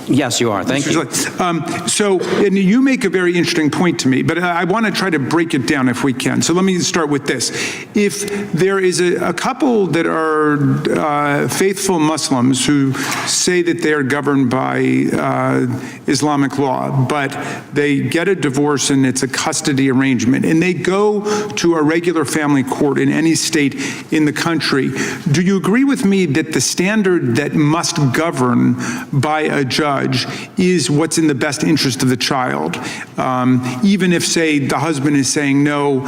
Yes, you are. Thank you. And you make a very interesting point to me, but I want to try to break it down if we can. So let me start with this. If there is a couple that are faithful Muslims who say that they are governed by Islamic law, but they get a divorce and it's a custody arrangement, and they go to a regular family court in any state in the country, do you agree with me that the standard that must govern by a judge is what's in the best interest of the child? Even if, say, the husband is saying no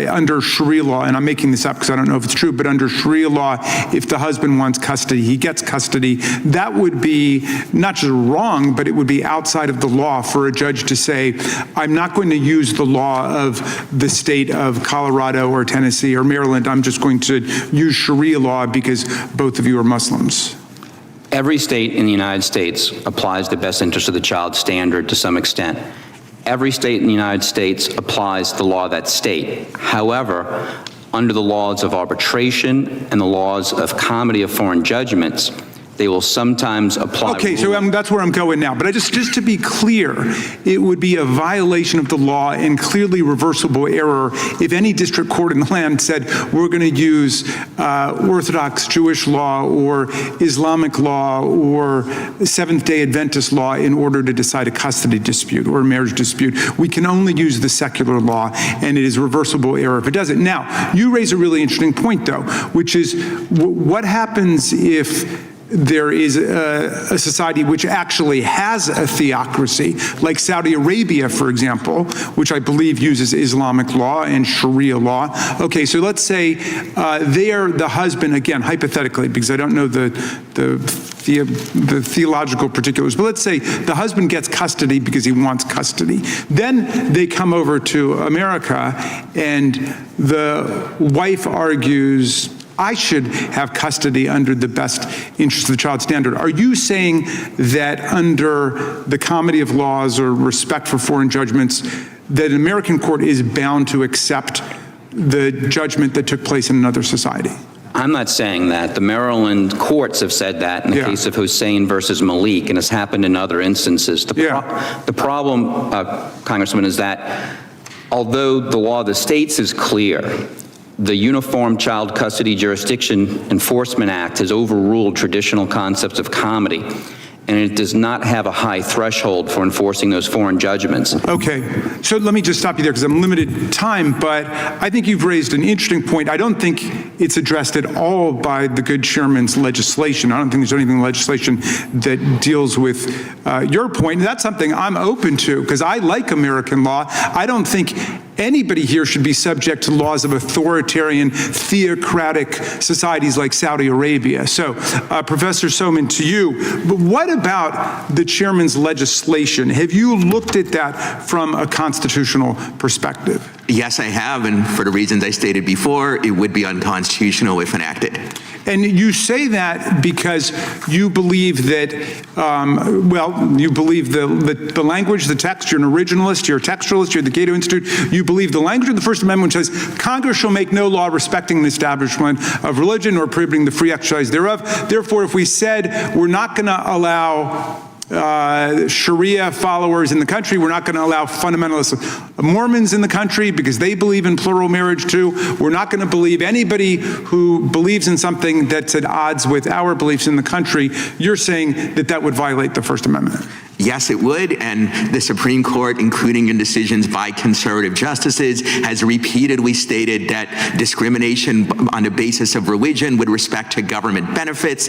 under Sharia law, and I'm making this up because I don't know if it's true, but under Sharia law, if the husband wants custody, he gets custody. That would be not just wrong, but it would be outside of the law for a judge to say, I'm not going to use the law of the state of Colorado or Tennessee or Maryland. I'm just going to use Sharia law because both of you are Muslims. Every state in the United States applies the best interest of the child standard to some extent. Every state in the United States applies the law of that state. However, under the laws of arbitration and the laws of comity of foreign judgments, They will sometimes apply. Okay, so that's where I'm going now. But just to be clear, it would be a violation of the law and clearly reversible error if any district court in the land said, we're going to use Orthodox Jewish law or Islamic law or Seventh-day Adventist law in order to decide a custody dispute or a marriage dispute. We can only use the secular law, and it is reversible error if it does it. Now, you raise a really interesting point, though, which is what happens if there is a society which actually has a theocracy, like Saudi Arabia, for example, which I believe uses Islamic law and Sharia law. Okay, so let's say there the husband, again, hypothetically, because I don't know the theological particulars, but let's say the husband gets custody because he wants custody. Then they come over to America and the wife argues, I should have custody under the best interest of the child standard. Are you saying that under the comity of laws or respect for foreign judgments, that an American court is bound to accept the judgment that took place in another society? I'm not saying that. The Maryland courts have said that in the case of Hussein versus Malik, and it's happened in other instances. The problem, Congressman, is that although the law of the states is clear, the Uniform Child Custody Jurisdiction Enforcement Act has overruled traditional concepts of comity, and it does not have a high threshold for enforcing those foreign judgments. Okay, so let me just stop you there because I'm limited time, but I think you've raised an interesting point. I don't think it's addressed at all by the good chairman's legislation. I don't think there's anything in legislation that deals with your point. And that's something I'm open to because I like American law. I don't think anybody here should be subject to laws of authoritarian, theocratic societies like Saudi Arabia. So, Professor Soman, to you, but what about the chairman's legislation? Have you looked at that from a constitutional perspective? Yes, I have, and for the reasons I stated before, it would be unconstitutional if enacted. And you say that because you believe that, you believe the language, the text, you're an originalist, you're a textualist, you're the Cato Institute, you believe the language of the First Amendment says, Congress shall make no law respecting the establishment of religion or prohibiting the free exercise thereof. Therefore, if we said we're not going to allow Sharia followers in the country, we're not going to allow fundamentalist Mormons in the country because they believe in plural marriage too. We're not going to believe anybody who believes in something that's at odds with our beliefs in the country. You're saying that that would violate the First Amendment. Yes, it would, and the Supreme Court, including in decisions by conservative justices, has repeatedly stated that discrimination on the basis of religion with respect to government benefits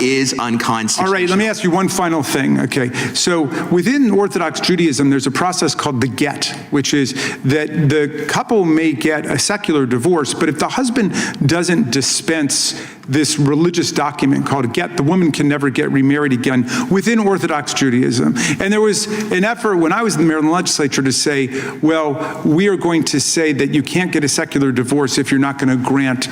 is unconstitutional. All right, let me ask you one final thing, okay? So within Orthodox Judaism, there's a process called the get, which is that the couple may get a secular divorce, but if the husband doesn't dispense this religious document called a get, the woman can never get remarried again within Orthodox Judaism. And there was an effort when I was in the Maryland legislature to say, well, we are going to say that you can't get a secular divorce if you're not going to grant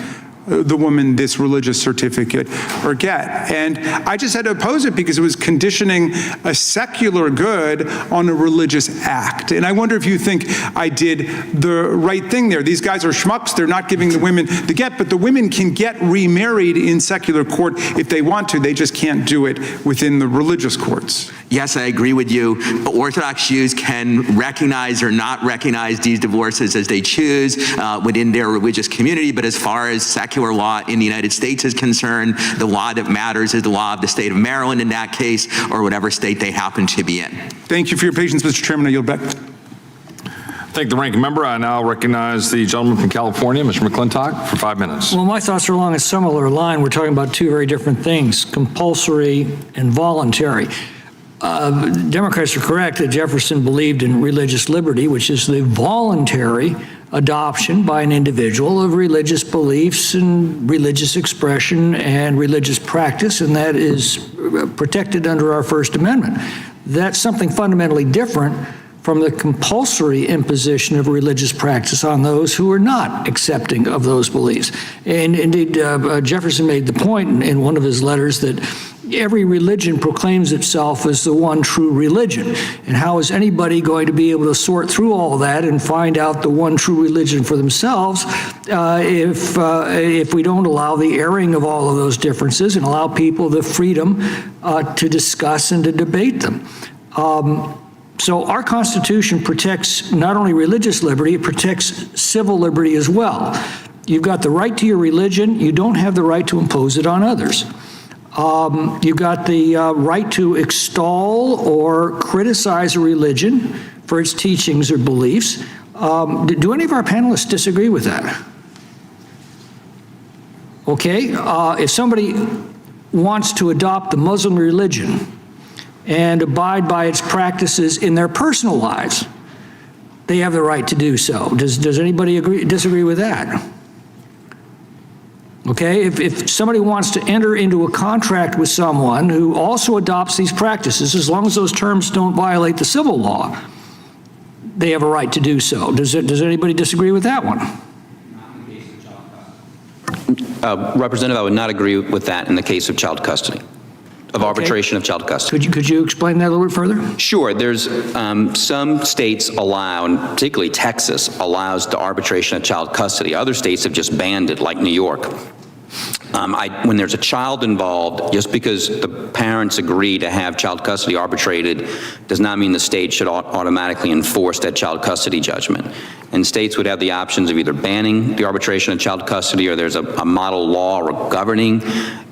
the woman this religious certificate or get. And I just had to oppose it because it was conditioning a secular good on a religious act. And I wonder if you think I did the right thing there. These guys are schmucks. They're not giving the women the get, but the women can get remarried in secular court if they want to. They just can't do it within the religious courts. Yes, I agree with you. Orthodox Jews can recognize or not recognize these divorces as they choose within their religious community, but as far as secular law in the United States is concerned, the law that matters is the law of the state of Maryland in that case, or whatever state they happen to be in. Thank you for your patience, Mr. Chairman. I yield back. Thank the ranking member. I now recognize the gentleman from California, Mr. McClintock, for 5 minutes. Well, my thoughts are along a similar line. We're talking about two very different things, compulsory and voluntary. Democrats are correct that Jefferson believed in religious liberty, which is the voluntary adoption by an individual of religious beliefs and religious expression and religious practice, and that is protected under our First Amendment. That's something fundamentally different from the compulsory imposition of religious practice on those who are not accepting of those beliefs. And indeed, Jefferson made the point in one of his letters that every religion proclaims itself as the one true religion. And how is anybody going to be able to sort through all that and find out the one true religion for themselves if we don't allow the airing of all of those differences and allow people the freedom to discuss and to debate them? So our Constitution protects not only religious liberty, it protects civil liberty as well. You've got the right to your religion. You don't have the right to impose it on others. You've got the right to extol or criticize a religion for its teachings or beliefs. Do any of our panelists disagree with that? Okay, if somebody wants to adopt the Muslim religion and abide by its practices in their personal lives, they have the right to do so. Does anybody disagree with that? Okay, if somebody wants to enter into a contract with someone who also adopts these practices, as long as those terms don't violate the civil law, they have a right to do so. Does anybody disagree with that one? Representative, I would not agree with that in the case of child custody, of arbitration of child custody. Could you explain that a little bit further? Sure. There's some states allow, and particularly Texas, allows the arbitration of child custody. Other states have just banned it, like New York. When there's a child involved, just because the parents agree to have child custody arbitrated does not mean the state should automatically enforce that child custody judgment. And states would have the options of either banning the arbitration of child custody, or there's a model law or governing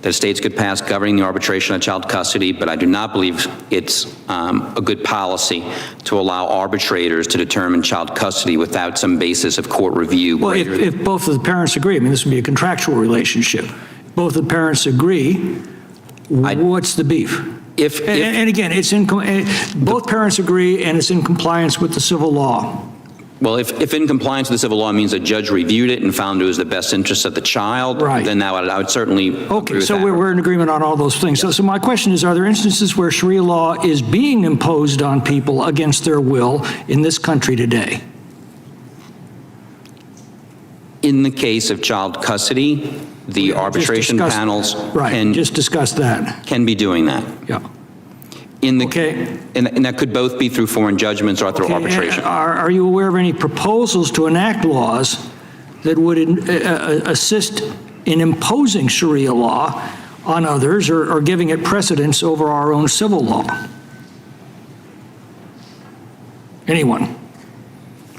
that states could pass governing the arbitration of child custody, but I do not believe it's a good policy to allow arbitrators to determine child custody without some basis of court review. Well, if both of the parents agree, I mean, this would be a contractual relationship. Both the parents agree, what's the beef? And again, it's both parents agree, and it's in compliance with the civil law. Well, if in compliance with the civil law means a judge reviewed it and found it was the best interest of the child, right, then I would certainly agree with so that. we're in agreement on all those things. So my question is, are there instances where Sharia law is being imposed on people against their will in this country today? In the case of child custody, the arbitration panels just discuss that. Can be doing that. Yeah. And that could both be through foreign judgments or through arbitration. Are you aware of any proposals to enact laws that would assist in imposing Sharia law on others or giving it precedence over our own civil law? Anyone?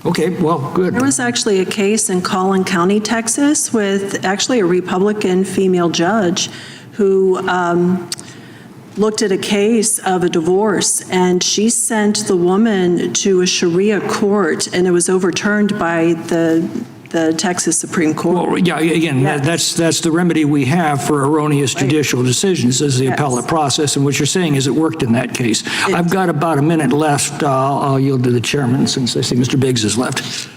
Okay, well, good. There was actually a case in Collin County, Texas, with actually a Republican female judge who looked at a case of a divorce, and she sent the woman to a Sharia court, and it was overturned by the Texas Supreme Court. Well, yeah, again, that's the remedy we have for erroneous judicial decisions is the appellate process, and what you're saying is it worked in that case. I've got about a minute left. I'll yield to the chairman since I see Mr. Biggs has left.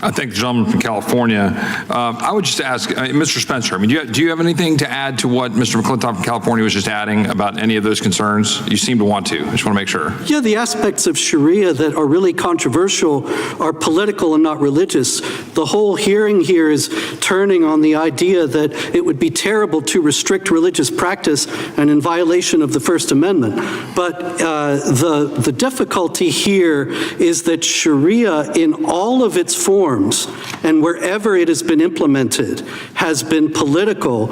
I thank the gentleman from California. I would just ask, Mr. Spencer, I mean, do you have anything to add to what Mr. McClintock from California was just adding about any of those concerns? You seem to want to. I just want to make sure. Yeah, the aspects of Sharia that are really controversial are political and not religious. The whole hearing here is turning on the idea that it would be terrible to restrict religious practice and in violation of the First Amendment. But the difficulty here is that Sharia, in all of its forms, and wherever it has been implemented, has been political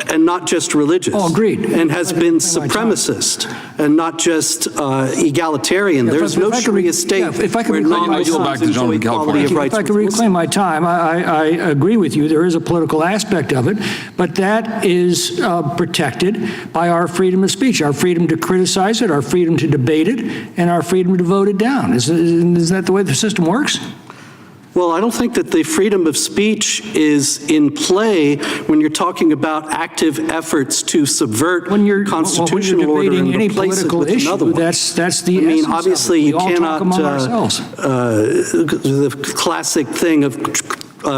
and not just religious. Oh, agreed. And has been supremacist and not just egalitarian. There's no Sharia state where non-Muslims enjoy equality of rights. If I could reclaim my time, I agree with you. There is a political aspect of it, but that is protected by our freedom of speech, our freedom to criticize it, our freedom to debate it, and our freedom to vote it down. Is that the way the system works? Well, I don't think that the freedom of speech is in play when you're talking about active efforts to subvert constitutional order and replace it with another one. That's the essence. I mean, obviously, you cannot, the the classic thing of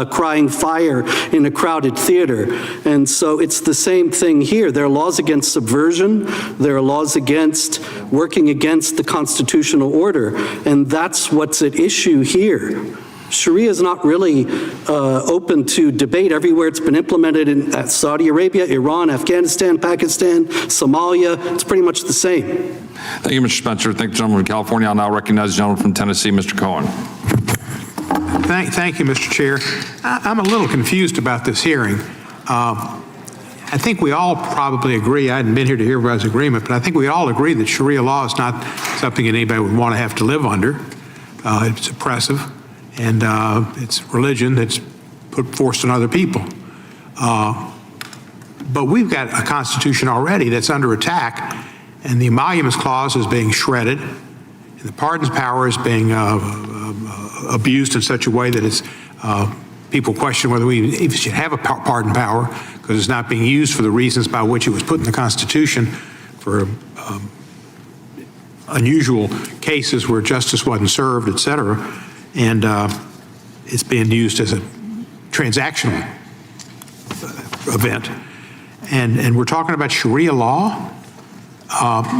crying fire in a crowded theater. And so it's the same thing here. There are laws against subversion. There are laws against working against the constitutional order. And that's what's at issue here. Sharia is not really open to debate. Everywhere it's been implemented in Saudi Arabia, Iran, Afghanistan, Pakistan, Somalia, it's pretty much the same. Thank you, Mr. Spencer. Thank the gentleman from California. I'll now recognize the gentleman from Tennessee, Mr. Cohen. Thank you, Mr. Chair. I'm a little confused about this hearing. I think we all probably agree, I hadn't been here to hear everybody's agreement, but I think we all agree that Sharia law is not something that anybody would want to have to live under. It's oppressive, and it's religion that's forced on other people. But we've got a constitution already that's under attack, and the emoluments clause is being shredded, and the pardons power is being abused in such a way that it's people question whether we even should have a pardon power, because it's not being used for the reasons by which it was put in the Constitution, for unusual cases where justice wasn't served, et cetera, and it's being used as a transactional event. And we're talking about Sharia law.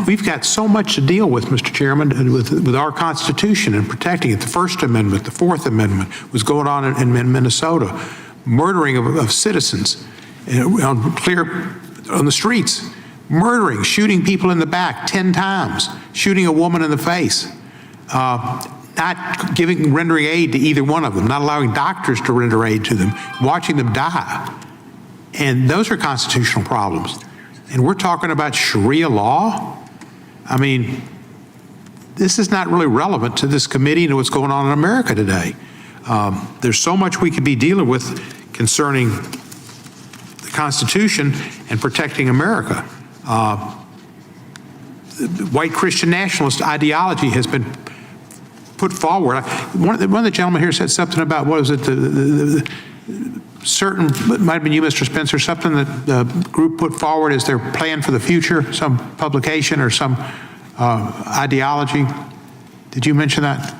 We've got so much to deal with, Mr. Chairman, with our Constitution and protecting it. The First Amendment, the Fourth Amendment was going on in Minnesota, murdering of citizens on the streets, murdering, shooting people in the back 10 times, shooting a woman in the face, not rendering aid to either one of them, not allowing doctors to render aid to them, watching them die. And those are constitutional problems. And we're talking about Sharia law? I mean, this is not really relevant to this committee and what's going on in America today. There's so much we could be dealing with concerning the Constitution and protecting America. White Christian nationalist ideology has been put forward. One of the gentlemen here said something about, what was it, certain, it might have been you, Mr. Spencer, something that the group put forward as their plan for the future, some publication or some ideology. Did you mention that?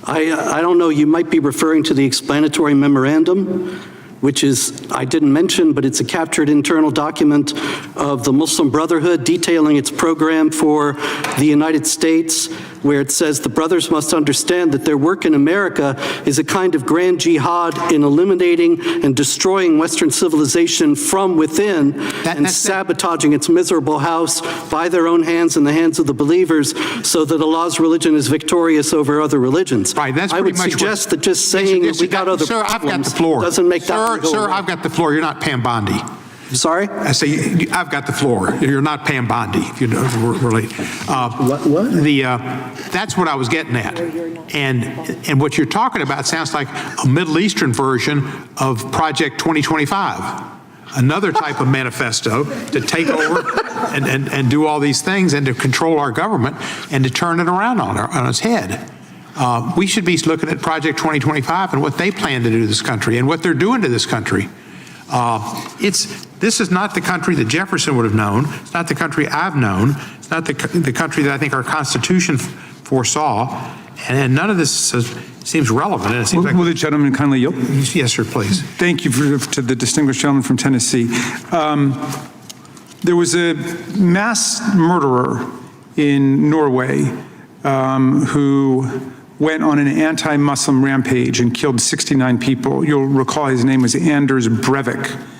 I don't know, you might be referring to the explanatory memorandum, which is, I didn't mention, but it's a captured internal document of the Muslim Brotherhood detailing its program for the United States, where it says the brothers must understand that their work in America is a kind of grand jihad in eliminating and destroying Western civilization from within and sabotaging its miserable house by their own hands and the hands of the believers, so that Allah's religion is victorious over other religions. Right, that's I would suggest that just saying that we got other Sir, I've got the problems floor. doesn't make that go Sir, away. I've got the floor. You're not Pam Bondi. Sorry? I say, I've got the floor. You're not Pam Bondi, if you know, we're late. What? That's what I was getting at. And what you're talking about sounds like a Middle Eastern version of Project 2025. Another type of manifesto to take over and do all these things and to control our government and to turn it around on its head. We should be looking at Project 2025 and what they plan to do to this country and what they're doing to this country. This is not the country that Jefferson would have known. It's not the country I've known. It's not the country that I think our Constitution foresaw. And none of this seems relevant. And it seems Will the gentleman kindly yield? Yes, sir, please. Thank you to the distinguished gentleman from Tennessee. There was a mass murderer in Norway who went on an anti-Muslim rampage and killed 69 people. You'll recall his name was Anders Breivik.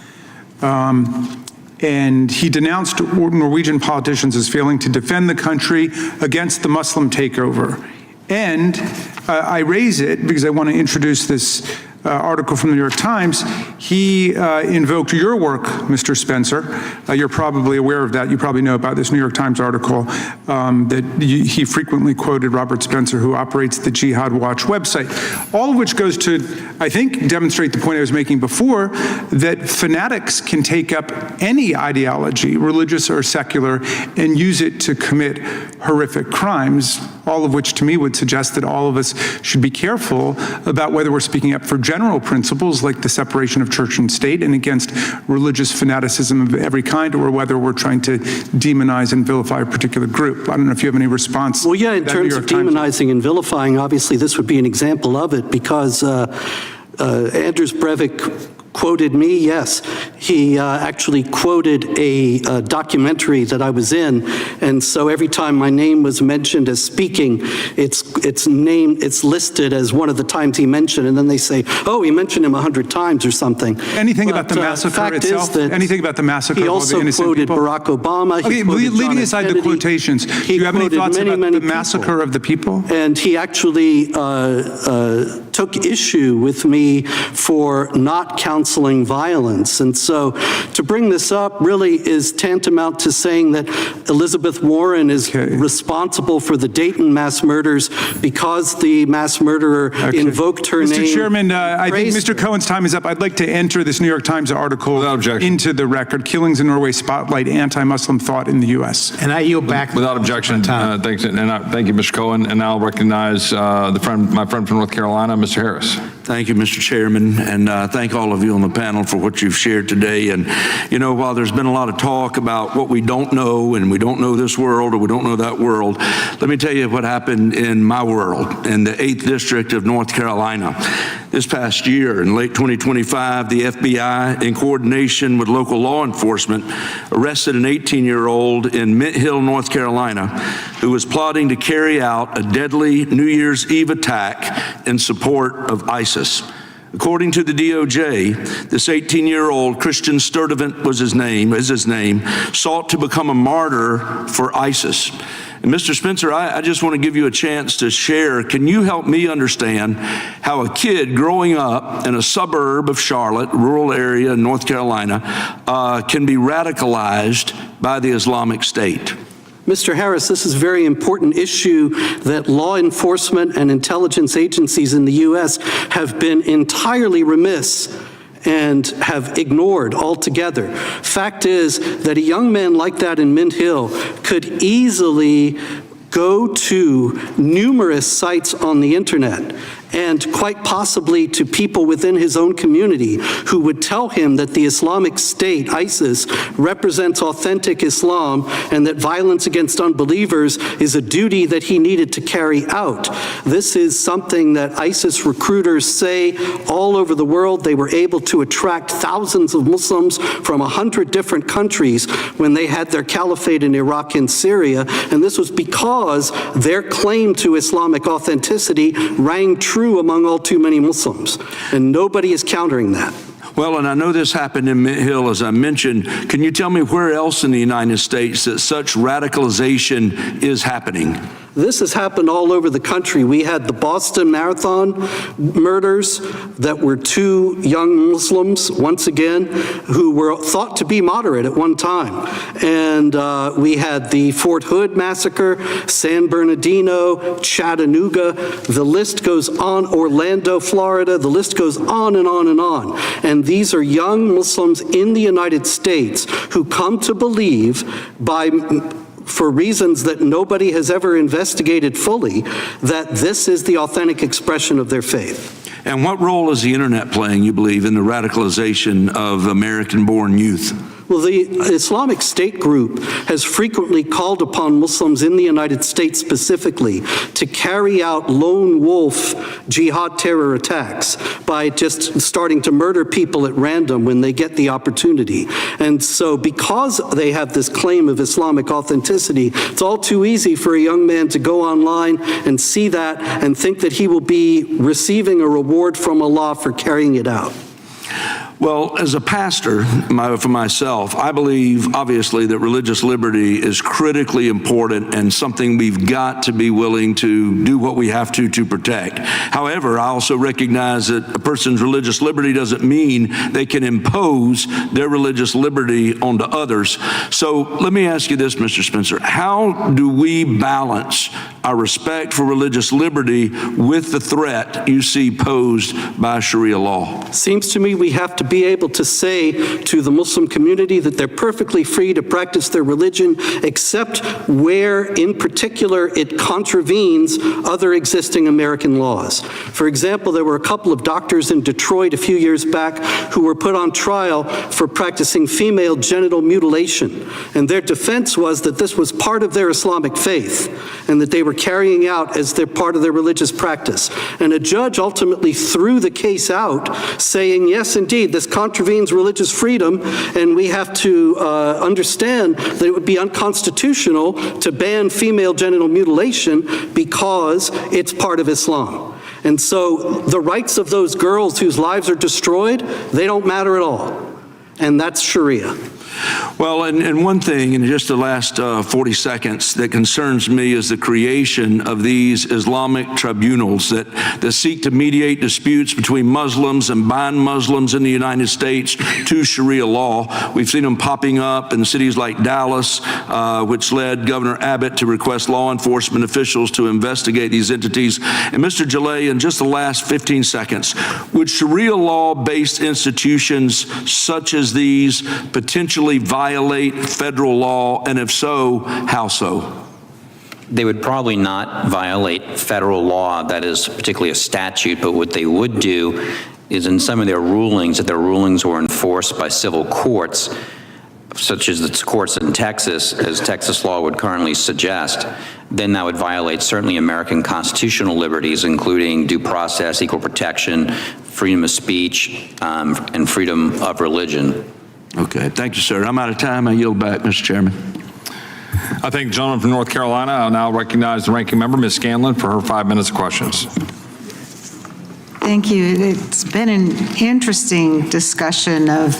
And he denounced Norwegian politicians as failing to defend the country against the Muslim takeover. And I raise it because I want to introduce this article from the New York Times. He invoked your work, Mr. Spencer. You're probably aware of that. You probably know about this New York Times article that he frequently quoted Robert Spencer, who operates the Jihad Watch website. All of which goes to, I think, demonstrate the point I was making before, that fanatics can take up any ideology, religious or secular, and use it to commit horrific crimes, all of which to me would suggest that all of us should be careful about whether we're speaking up for general principles like the separation of church and state and against religious fanaticism of every kind, or whether we're trying to demonize and vilify a particular group. I don't know if you have any response. Well, yeah, in terms of demonizing and vilifying, obviously this would be an example of it, because Anders Breivik quoted me, yes. He actually quoted a documentary that I was in, and so every time my name was mentioned as speaking, it's listed as one of the times he mentioned, and then they say, oh, he mentioned him 100 times or something. Anything about the massacre itself? Anything about the massacre He of all the also innocent quoted people? Barack Obama. Okay, leaving aside the quotations, do you have any thoughts about the massacre of the people? And he actually took issue with me for not counseling violence. And so to bring this up really is tantamount to saying that Elizabeth Warren is responsible for the Dayton mass murders because the mass murderer invoked her name. Mr. Chairman, I think Mr. Cohen's time is up. I'd like to enter this New York Times article into the record, Killings in Norway Spotlight Anti-Muslim Thought in the U.S. And I yield back. Without objection. Thanks, and thank you, Mr. Cohen. And now I'll recognize my friend from North Carolina, Mr. Harris. Thank you, Mr. Chairman, and thank all of you on the panel for what you've shared today. And, you know, while there's been a lot of talk about what we don't know, and we don't know this world or we don't know that world, let me tell you what happened in my world, in the 8th District of North Carolina. This past year, in late 2025, the FBI, in coordination with local law enforcement, arrested an 18-year-old in Mint Hill, North Carolina, who was plotting to carry out a deadly New Year's Eve attack in support of ISIS. According to the DOJ, this 18-year-old Christian Sturdivant is his name, sought to become a martyr for ISIS. And Mr. Spencer, I just want to give you a chance to share. Can you help me understand how a kid growing up in a suburb of Charlotte, rural area in North Carolina, can be radicalized by the Islamic State? Mr. Harris, this is a very important issue that law enforcement and intelligence agencies in the U.S. have been entirely remiss and have ignored altogether. Fact is that a young man like that in Mint Hill could easily go to numerous sites on the internet and quite possibly to people within his own community who would tell him that the Islamic State, ISIS, represents authentic Islam and that violence against unbelievers is a duty that he needed to carry out. This is something that ISIS recruiters say all over the world. They were able to attract thousands of Muslims from 100 different countries when they had their caliphate in Iraq and Syria, and this was because their claim to Islamic authenticity rang true among all too many Muslims, and nobody is countering that. Well, and I know this happened in Mint Hill, as I mentioned. Can you tell me where else in the United States that such radicalization is happening? This has happened all over the country. We had the Boston Marathon murders that were 2 young Muslims, once again, who were thought to be moderate at one time. And we had the Fort Hood massacre, San Bernardino, Chattanooga. The list goes on, Orlando, Florida. The list goes on and on and on. And these are young Muslims in the United States who come to believe for reasons that nobody has ever investigated fully, that this is the authentic expression of their faith. And what role is the internet playing, you believe, in the radicalization of American-born youth? Well, the Islamic State group has frequently called upon Muslims in the United States specifically to carry out lone wolf jihad terror attacks by just starting to murder people at random when they get the opportunity. And so because they have this claim of Islamic authenticity, it's all too easy for a young man to go online and see that and think that he will be receiving a reward from Allah for carrying it out. Well, as a pastor, for myself, I believe, obviously, that religious liberty is critically important and something we've got to be willing to do what we have to protect. However, I also recognize that a person's religious liberty doesn't mean they can impose their religious liberty onto others. So let me ask you this, Mr. Spencer. How do we balance our respect for religious liberty with the threat you see posed by Sharia law? Seems to me we have to be able to say to the Muslim community that they're perfectly free to practice their religion, except where, in particular, it contravenes other existing American laws. For example, there were a couple of doctors in Detroit a few years back who were put on trial for practicing female genital mutilation, and their defense was that this was part of their Islamic faith and that they were carrying out as their part of their religious practice. And a judge ultimately threw the case out, saying, yes, indeed, this contravenes religious freedom, and we have to understand that it would be unconstitutional to ban female genital mutilation because it's part of Islam. And so the rights of those girls whose lives are destroyed, they don't matter at all. And that's Sharia. Well, and one thing in just the last 40 seconds that concerns me is the creation of these Islamic tribunals that seek to mediate disputes between Muslims and bind Muslims in the United States to Sharia law. We've seen them popping up in cities like Dallas, which led Governor Abbott to request law enforcement officials to investigate these entities. And Mr. Gillay, in just the last 15 seconds, would Sharia law-based institutions such as these potentially violate federal law, and if so, how so? They would probably not violate federal law, that is particularly a statute, but what they would do is in some of their rulings, if their rulings were enforced by civil courts, such as the courts in Texas, as Texas law would currently suggest, then that would violate certainly American constitutional liberties, including due process, equal protection, freedom of speech, and freedom of religion. Okay, thank you, sir. I'm out of time. I yield back, Mr. Chairman. I thank the gentleman from North Carolina. I'll now recognize the ranking member, Ms. Scanlon, for her 5 minutes of questions. Thank you. It's been an interesting discussion of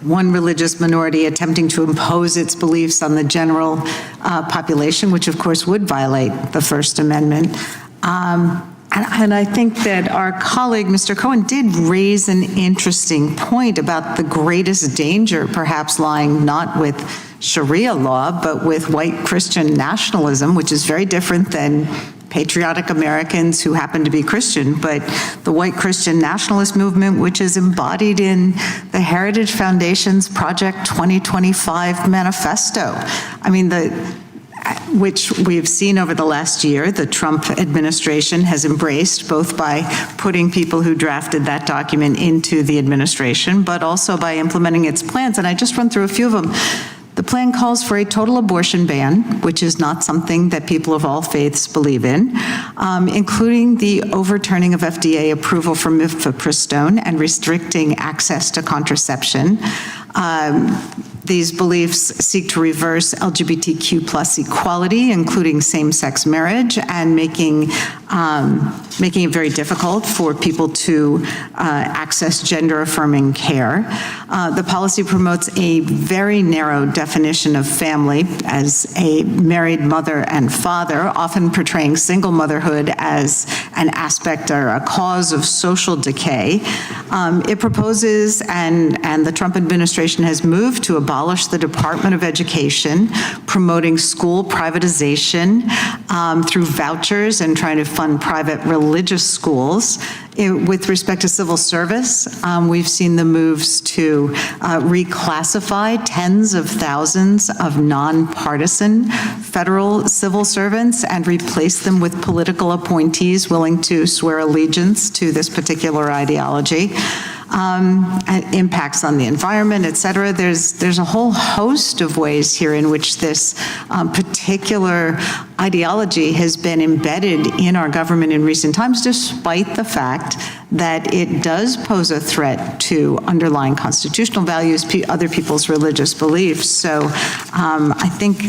one religious minority attempting to impose its beliefs on the general population, which of course would violate the First Amendment. And I think that our colleague, Mr. Cohen, did raise an interesting point about the greatest danger perhaps lying not with Sharia law, but with white Christian nationalism, which is very different than patriotic Americans who happen to be Christian, but the white Christian nationalist movement, which is embodied in the Heritage Foundation's Project 2025 manifesto. I mean, which we've seen over the last year, the Trump administration has embraced, both by putting people who drafted that document into the administration, but also by implementing its plans. And I just run through a few of them. The plan calls for a total abortion ban, which is not something that people of all faiths believe in, including the overturning of FDA approval for mifepristone and restricting access to contraception. These beliefs seek to reverse LGBTQ plus equality, including same-sex marriage, and making it very difficult for people to access gender-affirming care. The policy promotes a very narrow definition of family as a married mother and father, often portraying single motherhood as an aspect or a cause of social decay. It proposes, and the Trump administration has moved to abolish the Department of Education, promoting school privatization through vouchers and trying to fund private religious schools. With respect to civil service, we've seen the moves to reclassify tens of thousands of nonpartisan federal civil servants and replace them with political appointees willing to swear allegiance to this particular ideology. Impacts on the environment, et cetera. There's a whole host of ways here in which this particular ideology has been embedded in our government in recent times, despite the fact that it does pose a threat to underlying constitutional values, other people's religious beliefs. So I think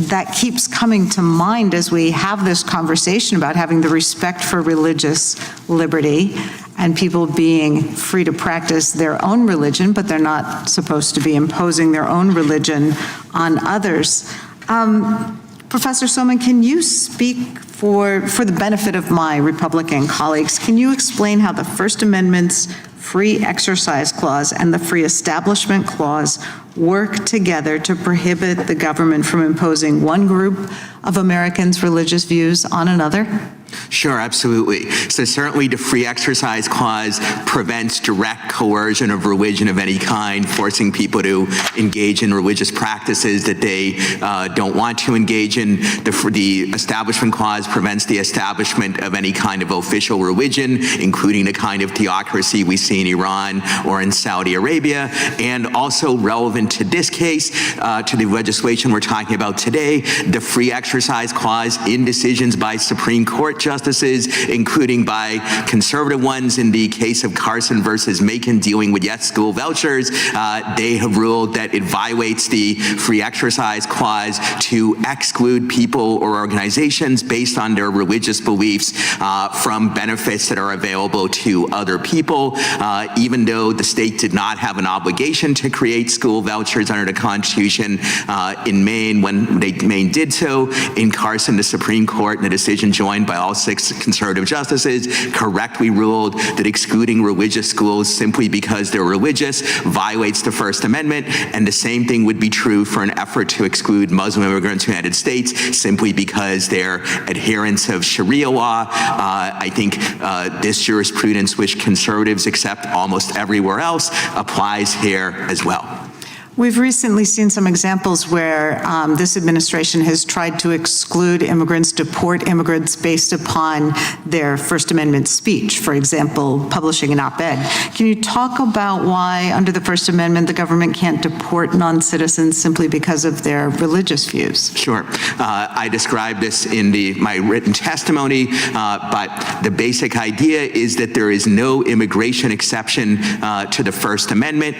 that keeps coming to mind as we have this conversation about having the respect for religious liberty and people being free to practice their own religion, but they're not supposed to be imposing their own religion on others. Professor Soman, can you speak for the benefit of my Republican colleagues, can you explain how the First Amendment's Free Exercise Clause and the Free Establishment Clause work together to prohibit the government from imposing one group of Americans' religious views on another? Sure, absolutely. So certainly the Free Exercise Clause prevents direct coercion of religion of any kind, forcing people to engage in religious practices that they don't want to engage in. The Establishment Clause prevents the establishment of any kind of official religion, including the kind of theocracy we see in Iran or in Saudi Arabia. And also relevant to this case, to the legislation we're talking about today, the Free Exercise Clause in decisions by Supreme Court justices, including by conservative ones in the case of Carson versus Macon dealing with yes school vouchers. They have ruled that it violates the free exercise clause to exclude people or organizations based on their religious beliefs from benefits that are available to other people, even though the state did not have an obligation to create school vouchers under the Constitution. In Maine, when Maine did so, in Carson, the Supreme Court, in a decision joined by all 6 conservative justices, correctly ruled that excluding religious schools simply because they're religious violates the First Amendment, and the same thing would be true for an effort to exclude Muslim immigrants in the United States simply because they're adherents of Sharia law. I think this jurisprudence, which conservatives accept almost everywhere else, applies here as well. We've recently seen some examples where this administration has tried to exclude immigrants, deport immigrants based upon their First Amendment speech, for example, publishing an op-ed. Can you talk about why, under the First Amendment, the government can't deport non-citizens simply because of their religious views? Sure. I described this in my written testimony, but the basic idea is that there is no immigration exception to the First Amendment,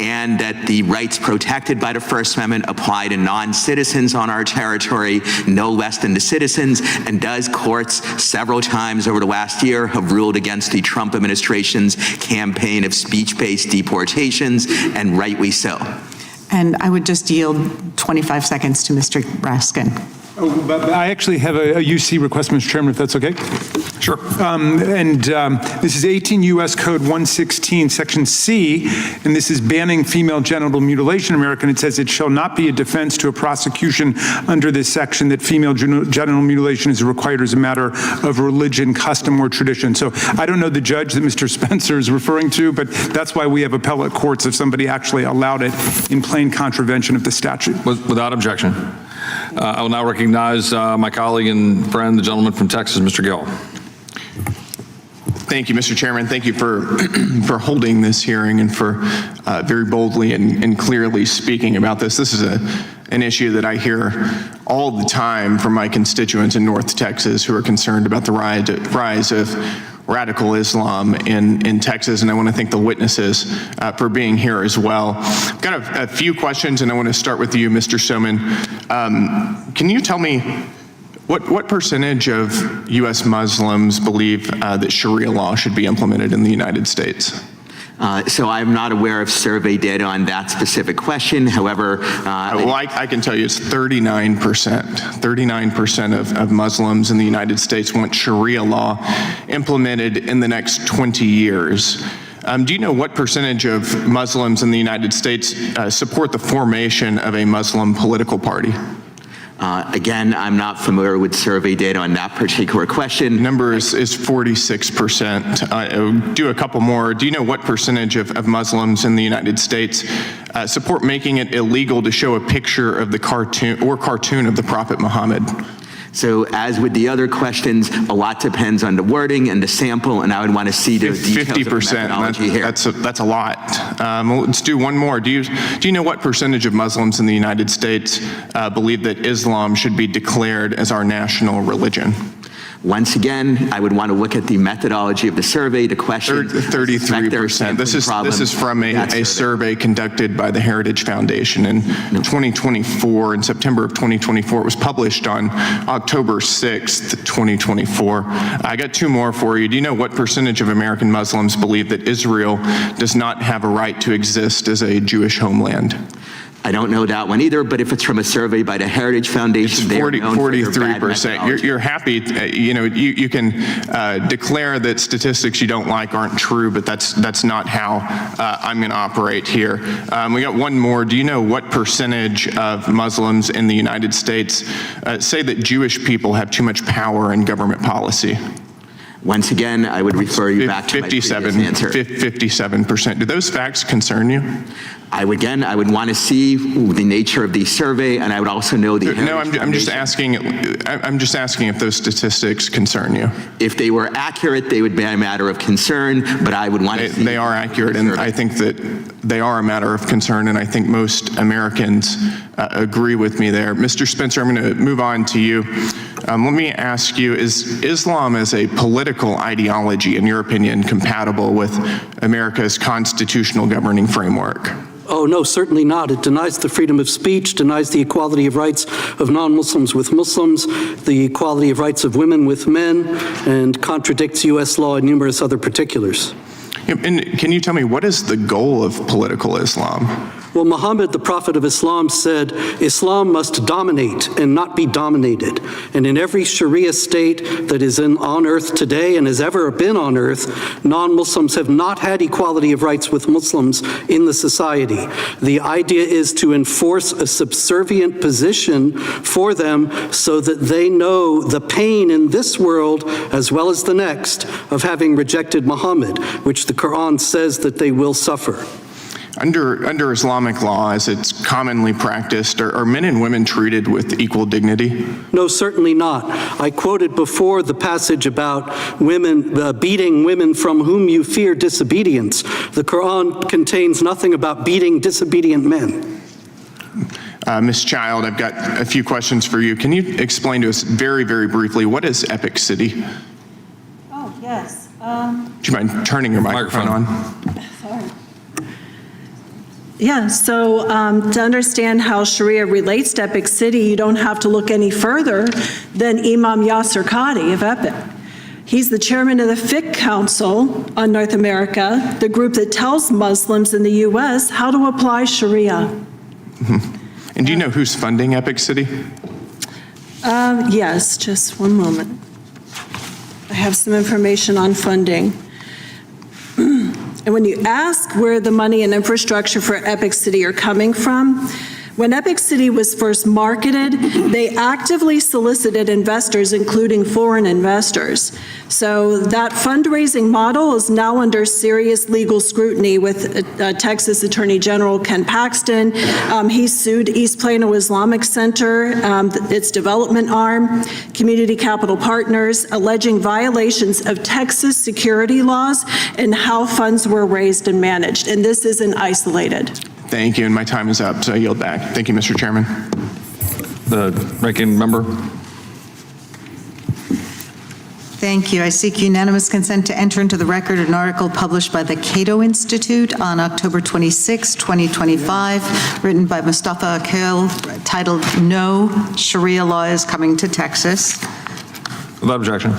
and that the rights protected by the First Amendment apply to non-citizens on our territory, no less than to citizens, and courts several times over the last year have ruled against the Trump administration's campaign of speech-based deportations, and rightly so. And I would just yield 25 seconds to Mr. Raskin. Oh, but I actually have a UC request, Mr. Chairman, if that's okay? Sure. This is 18 U.S. Code 116, Section C, and this is banning female genital mutilation in America, and it says it shall not be a defense to a prosecution under this section that female genital mutilation is required as a matter of religion, custom, or tradition. So I don't know the judge that Mr. Spencer is referring to, but that's why we have appellate courts if somebody actually allowed it in plain contravention of the statute. Without objection. I will now recognize my colleague and friend, the gentleman from Texas, Mr. Gill. Thank you, Mr. Chairman. Thank you for holding this hearing and for very boldly and clearly speaking about this. This is an issue that I hear all the time from my constituents in North Texas who are concerned about the rise of radical Islam in Texas, and I want to thank the witnesses for being here as well. I've got a few questions, and I want to start with you, Mr. Soman. Can you tell me what percentage of U.S. Muslims believe that Sharia law should be implemented in the United States? So I'm not aware of survey data on that specific question. However, I can tell you it's 39%. 39% of Muslims in the United States want Sharia law implemented in the next 20 years. Do you know what percentage of Muslims in the United States support the formation of a Muslim political party? Again, I'm not familiar with survey data on that particular question. Number is 46%. Do a couple more. Do you know what percentage of Muslims in the United States support making it illegal to show a picture of the cartoon of the Prophet Muhammad? So as with the other questions, a lot depends on the wording and the sample, and I would want to see the details 50%, of the methodology here. That's a lot. Let's do one more. Do you know what percentage of Muslims in the United States believe that Islam should be declared as our national religion? Once again, I would want to look at the methodology of the survey, the question. 33%. This is from a survey conducted by the Heritage Foundation in 2024, in September of 2024. It was published on October 6th, 2024. I got two more for you. Do you know what percentage of American Muslims believe that Israel does not have a right to exist as a Jewish homeland? I don't know that one either, but if it's from a survey by the Heritage Foundation, it's 43%. You're happy, you can declare that statistics you don't like aren't true, but that's not how I'm going to operate here. We got one more. Do you know what percentage of Muslims in the United States say that Jewish people have too much power in government policy? Once again, I would refer you back to my previous answer. 57%. Do those facts concern you? I would want to see the nature of the survey, and I would also know the. No, I'm just asking if those statistics concern you. If they were accurate, they would be a matter of concern, but I would want to see. They are accurate, and I think that they are a matter of concern, and I think most Americans agree with me there. Mr. Spencer, I'm going to move on to you. let me ask you, is Islam as a political ideology, in your opinion, compatible with America's constitutional governing framework? Oh, no, certainly not. It denies the freedom of speech, denies the equality of rights of non-Muslims with Muslims, the equality of rights of women with men, and contradicts U.S. law in numerous other particulars. And can you tell me, what is the goal of political Islam? Well, Muhammad, the prophet of Islam, said, Islam must dominate and not be dominated. And in every Sharia state that is on earth today and has ever been on earth, non-Muslims have not had equality of rights with Muslims in the society. The idea is to enforce a subservient position for them so that they know the pain in this world as well as the next of having rejected Muhammad, which the Quran says that they will suffer. Under Islamic law, as it's commonly practiced, are men and women treated with equal dignity? No, certainly not. I quoted before the passage about women beating women from whom you fear disobedience. The Quran contains nothing about beating disobedient men. Ms. Child, I've got a few questions for you. Can you explain to us very, very briefly, what is Epic City? Oh, yes. Do you mind turning your microphone on? Sorry. Yeah, so to understand how Sharia relates to Epic City, you don't have to look any further than Imam Yasir Qadhi of Epic. He's the chairman of the Fiqh Council on North America, the group that tells Muslims in the U.S. how to apply Sharia. Mm-hmm. And do you know who's funding Epic City? Yes, just one moment. I have some information on funding. And when you ask where the money and infrastructure for Epic City are coming from, when Epic City was first marketed, they actively solicited investors, including foreign investors. So that fundraising model is now under serious legal scrutiny with Texas Attorney General Ken Paxton. He sued East Plano Islamic Center, its development arm, Community Capital Partners, alleging violations of Texas security laws and how funds were raised and managed. And this isn't isolated. Thank you, and my time is up, so I yield back. Thank you, Mr. Chairman. The ranking member. Thank you. I seek unanimous consent to enter into the record an article published by the Cato Institute on October 26, 2025, written by Mustafa Akil, titled "No Sharia Law is Coming to Texas." Without objection.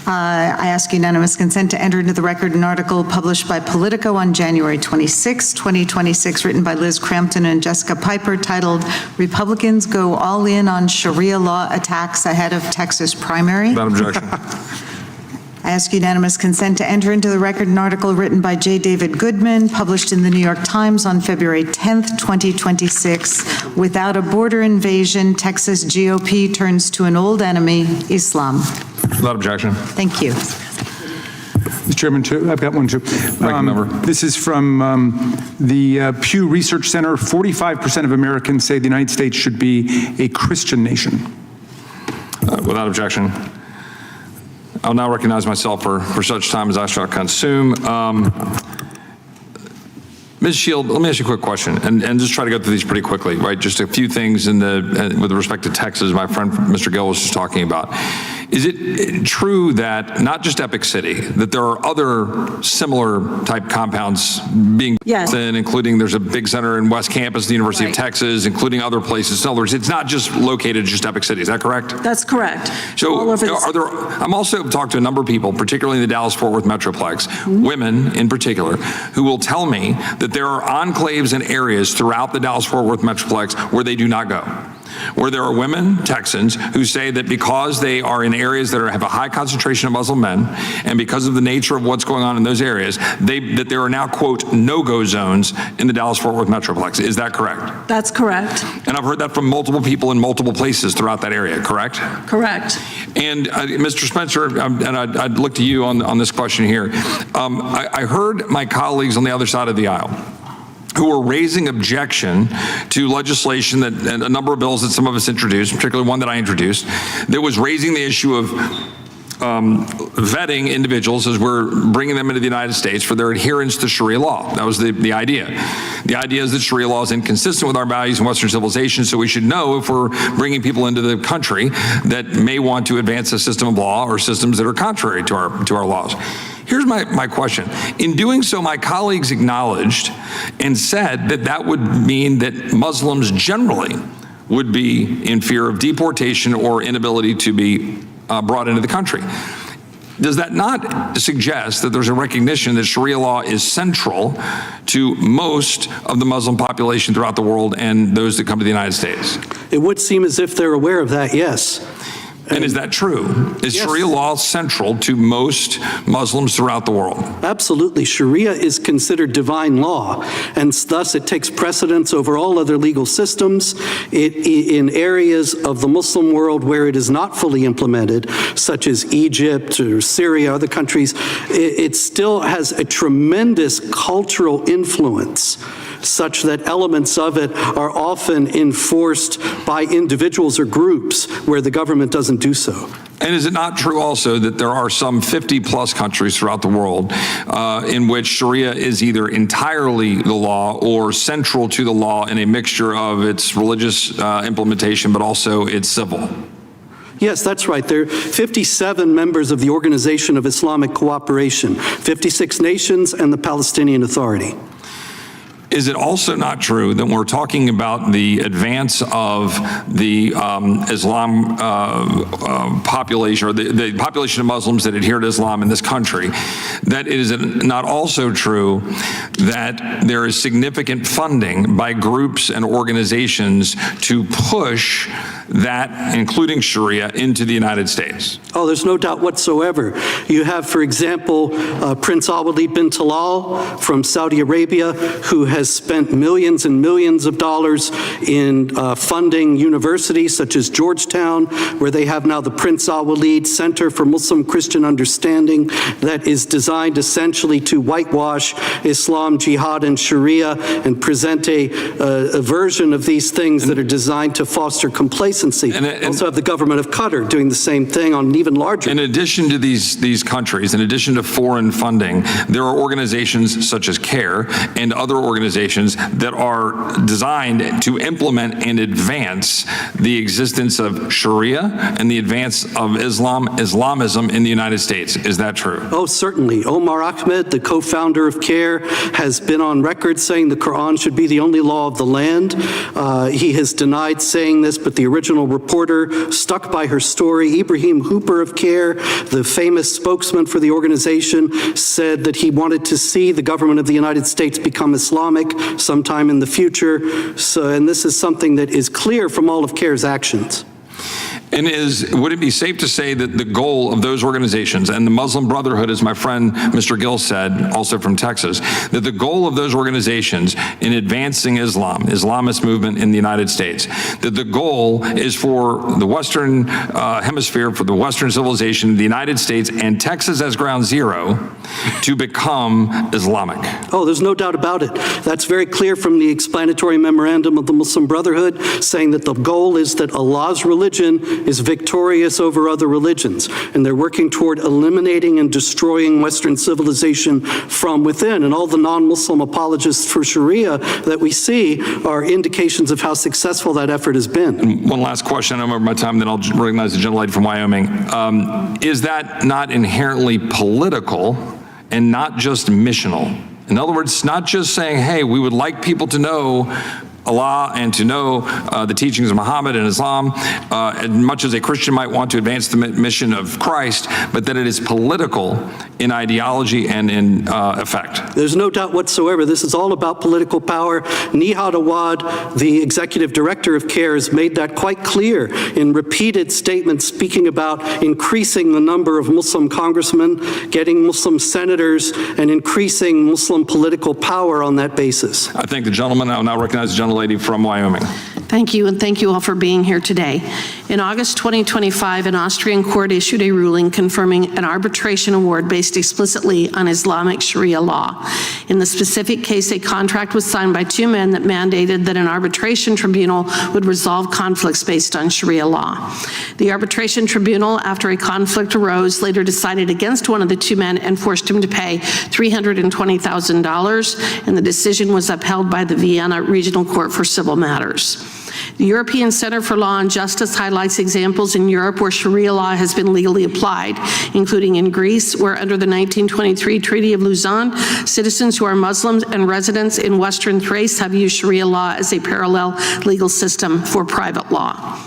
I ask unanimous consent to enter into the record an article published by Politico on January 26, 2026, written by Liz Crampton and Jessica Piper, titled "Republicans Go All In on Sharia Law Attacks Ahead of Texas Primary." Without objection. I ask unanimous consent to enter into the record an article written by J. David Goodman, published in the New York Times on February 10th, 2026, "Without a Border Invasion, Texas GOP Turns to an Old Enemy, Islam." Without objection. Thank you. Mr. Chairman, I've got one too. Member. This is from the Pew Research Center. 45% of Americans say the United States should be a Christian nation. Without objection. I'll now recognize myself for such time as I shall consume. Ms. Shield, let me ask you a quick question, and just try to go through these pretty quickly, right? Just a few things with respect to Texas, my friend Mr. Gill was just talking about. Is it true that not just Epic City, that there are other similar type compounds being Yes. built in, including there's a big center in West Campus, the University Right. of Texas, including other places. In other words, it's not just located just Epic City, is that correct? That's correct. So All over the- are there, I'm also talked to a number of people, particularly in the Dallas-Fort Worth Metroplex, women in particular, who will tell me that there are enclaves and areas throughout the Dallas-Fort Worth Metroplex where they do not go. Where there are women, Texans, who say that because they are in areas that have a high concentration of Muslim men, and because of the nature of what's going on in those areas, that there are now, quote, no-go zones in the Dallas-Fort Worth Metroplex. Is that correct? That's correct. And I've heard that from multiple people in multiple places throughout that area, correct? Correct. And Mr. Spencer, and I'd look to you on this question here. I heard my colleagues on the other side of the aisle who were raising objection to legislation and a number of bills that some of us introduced, particularly one that I introduced, that was raising the issue of vetting individuals as we're bringing them into the United States for their adherence to Sharia law. That was the idea. The idea is that Sharia law is inconsistent with our values in Western civilization, so we should know if we're bringing people into the country that may want to advance a system of law or systems that are contrary to our laws. Here's my question. In doing so, my colleagues acknowledged and said that that would mean that Muslims generally would be in fear of deportation or inability to be brought into the country. Does that not suggest that there's a recognition that Sharia law is central to most of the Muslim population throughout the world and those that come to the United States? It would seem as if they're aware of that, yes. And is that true? Is Sharia law central to most Muslims throughout the world? Absolutely. Sharia is considered divine law, and thus it takes precedence over all other legal systems. In areas of the Muslim world where it is not fully implemented, such as Egypt or Syria, other countries, it still has a tremendous cultural influence, such that elements of it are often enforced by individuals or groups where the government doesn't do so. And is it not true also that there are some 50-plus countries throughout the world in which Sharia is either entirely the law or central to the law in a mixture of its religious implementation, but also its civil? Yes, that's right. There are 57 members of the Organization of Islamic Cooperation, 56 nations, and the Palestinian Authority. Is it also not true that when we're talking about the advance of the Islam population, or the population of Muslims that adhere to Islam in this country, that it is not also true that there is significant funding by groups and organizations to push that, including Sharia, into the United States? Oh, there's no doubt whatsoever. You have, for example, Prince Al-Walid bin Talal from Saudi Arabia, who has spent millions and millions of dollars in funding universities such as Georgetown, where they have now the Prince Al-Walid Center for Muslim-Christian Understanding that is designed essentially to whitewash Islam, jihad, and Sharia and present a version of these things that are designed to foster complacency. Also have the government of Qatar doing the same thing on an even larger. In addition to these countries, in addition to foreign funding, there are organizations such as CARE and other organizations that are designed to implement and advance the existence of Sharia and the advance of Islamism in the United States. Is that true? Oh, certainly. Omar Ahmed, the co-founder of CARE, has been on record saying the Quran should be the only law of the land. He has denied saying this, but the original reporter stuck by her story. Ibrahim Hooper of CARE, the famous spokesman for the organization, said that he wanted to see the government of the United States become Islamic sometime in the future. And this is something that is clear from all of CARE's actions. And would it be safe to say that the goal of those organizations, and the Muslim Brotherhood, as my friend Mr. Gill said, also from Texas, that the goal of those organizations in advancing Islamist movement in the United States, that the goal is for the Western hemisphere, for the Western civilization, the United States, and Texas as ground zero, to become Islamic? Oh, there's no doubt about it. That's very clear from the explanatory memorandum of the Muslim Brotherhood, saying that the goal is that Allah's religion is victorious over other religions, and they're working toward eliminating and destroying Western civilization from within. And all the non-Muslim apologists for Sharia that we see are indications of how successful that effort has been. And one last question, I'm over my time, then I'll recognize the gentlelady from Wyoming. Is that not inherently political and not just missional? In other words, not just saying, hey, we would like people to know Allah and to know the teachings of Muhammad and Islam, as much as a Christian might want to advance the mission of Christ, but that it is political in ideology and in effect. There's no doubt whatsoever. This is all about political power. Nihad Awad, the executive director of CARE, has made that quite clear in repeated statements speaking about increasing the number of Muslim congressmen, getting Muslim senators, and increasing Muslim political power on that basis. I thank the gentleman. I will now recognize the gentlelady from Wyoming. Thank you, and thank you all for being here today. In August 2025, an Austrian court issued a ruling confirming an arbitration award based explicitly on Islamic Sharia law. In the specific case, a contract was signed by two men that mandated that an arbitration tribunal would resolve conflicts based on Sharia law. The arbitration tribunal, after a conflict arose, later decided against one of the two men and forced him to pay $320,000, and the decision was upheld by the Vienna Regional Court for Civil Matters. The European Center for Law and Justice highlights examples in Europe where Sharia law has been legally applied, including in Greece, where under the 1923 Treaty of Lausanne, citizens who are Muslims and residents in Western Thrace have used Sharia law as a parallel legal system for private law.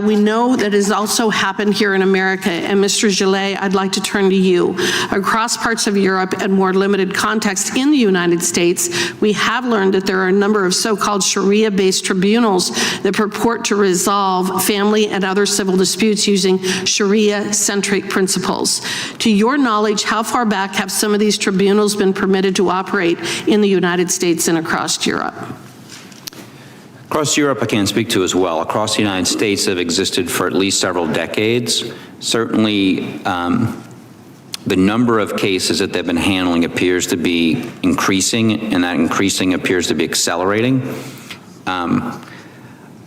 We know that has also happened here in America, and Mr. Gillet, I'd like to turn to you. Across parts of Europe and more limited context in the United States, we have learned that there are a number of so-called Sharia-based tribunals that purport to resolve family and other civil disputes using Sharia-centric principles. To your knowledge, how far back have some of these tribunals been permitted to operate in the United States and across Europe? Across Europe, I can't speak to as well. Across the United States, they've existed for at least several decades. Certainly, the number of cases that they've been handling appears to be increasing, and that increasing appears to be accelerating.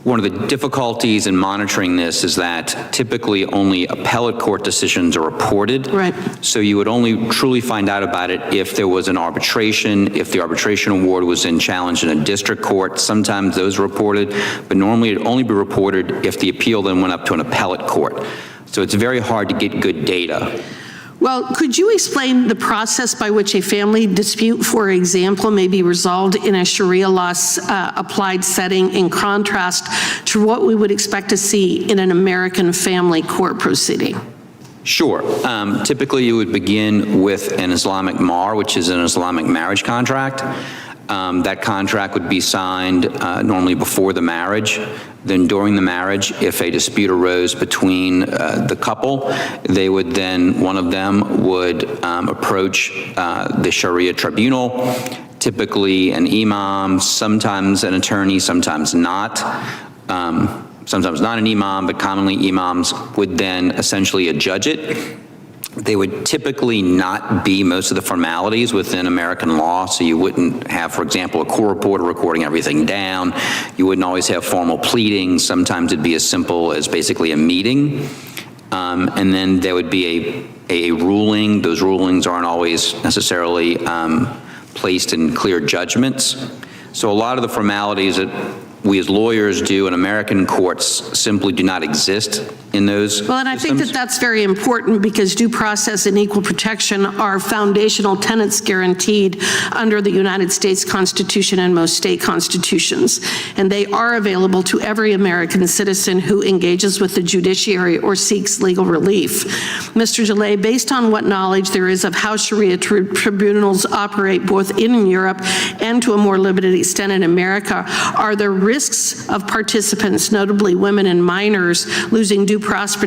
One of the difficulties in monitoring this is that typically only appellate court decisions are reported. Right. So you would only truly find out about it if there was an arbitration, if the arbitration award was in challenge in a district court. Sometimes those are reported, but normally it'd only be reported if the appeal then went up to an appellate court. So it's very hard to get good data. Well, could you explain the process by which a family dispute, for example, may be resolved in a Sharia law applied setting in contrast to what we would expect to see in an American family court proceeding? Sure. Typically, you would begin with an Islamic mar, which is an Islamic marriage contract. That contract would be signed normally before the marriage. Then during the marriage, if a dispute arose between the couple, they would then, one of them would approach the Sharia tribunal, typically an imam, sometimes an attorney, sometimes not. Sometimes not an imam, but commonly imams would then essentially adjudge it. They would typically not be most of the formalities within American law, so you wouldn't have, for example, a court reporter recording everything down. You wouldn't always have formal pleadings. Sometimes it'd be as simple as basically a meeting. And then there would be a ruling. Those rulings aren't always necessarily placed in clear judgments. So a lot of the formalities that we as lawyers do in American courts simply do not exist in those Well, and I think that that's very important because due process and equal protection are foundational tenets guaranteed under the United States Constitution and most state constitutions. And they are available to every American citizen who engages with the judiciary or seeks legal relief. Mr. Gillet, based on what knowledge there is of how Sharia tribunals operate both in Europe and to a more limited extent in America, are there risks of participants, notably women and minors, losing due process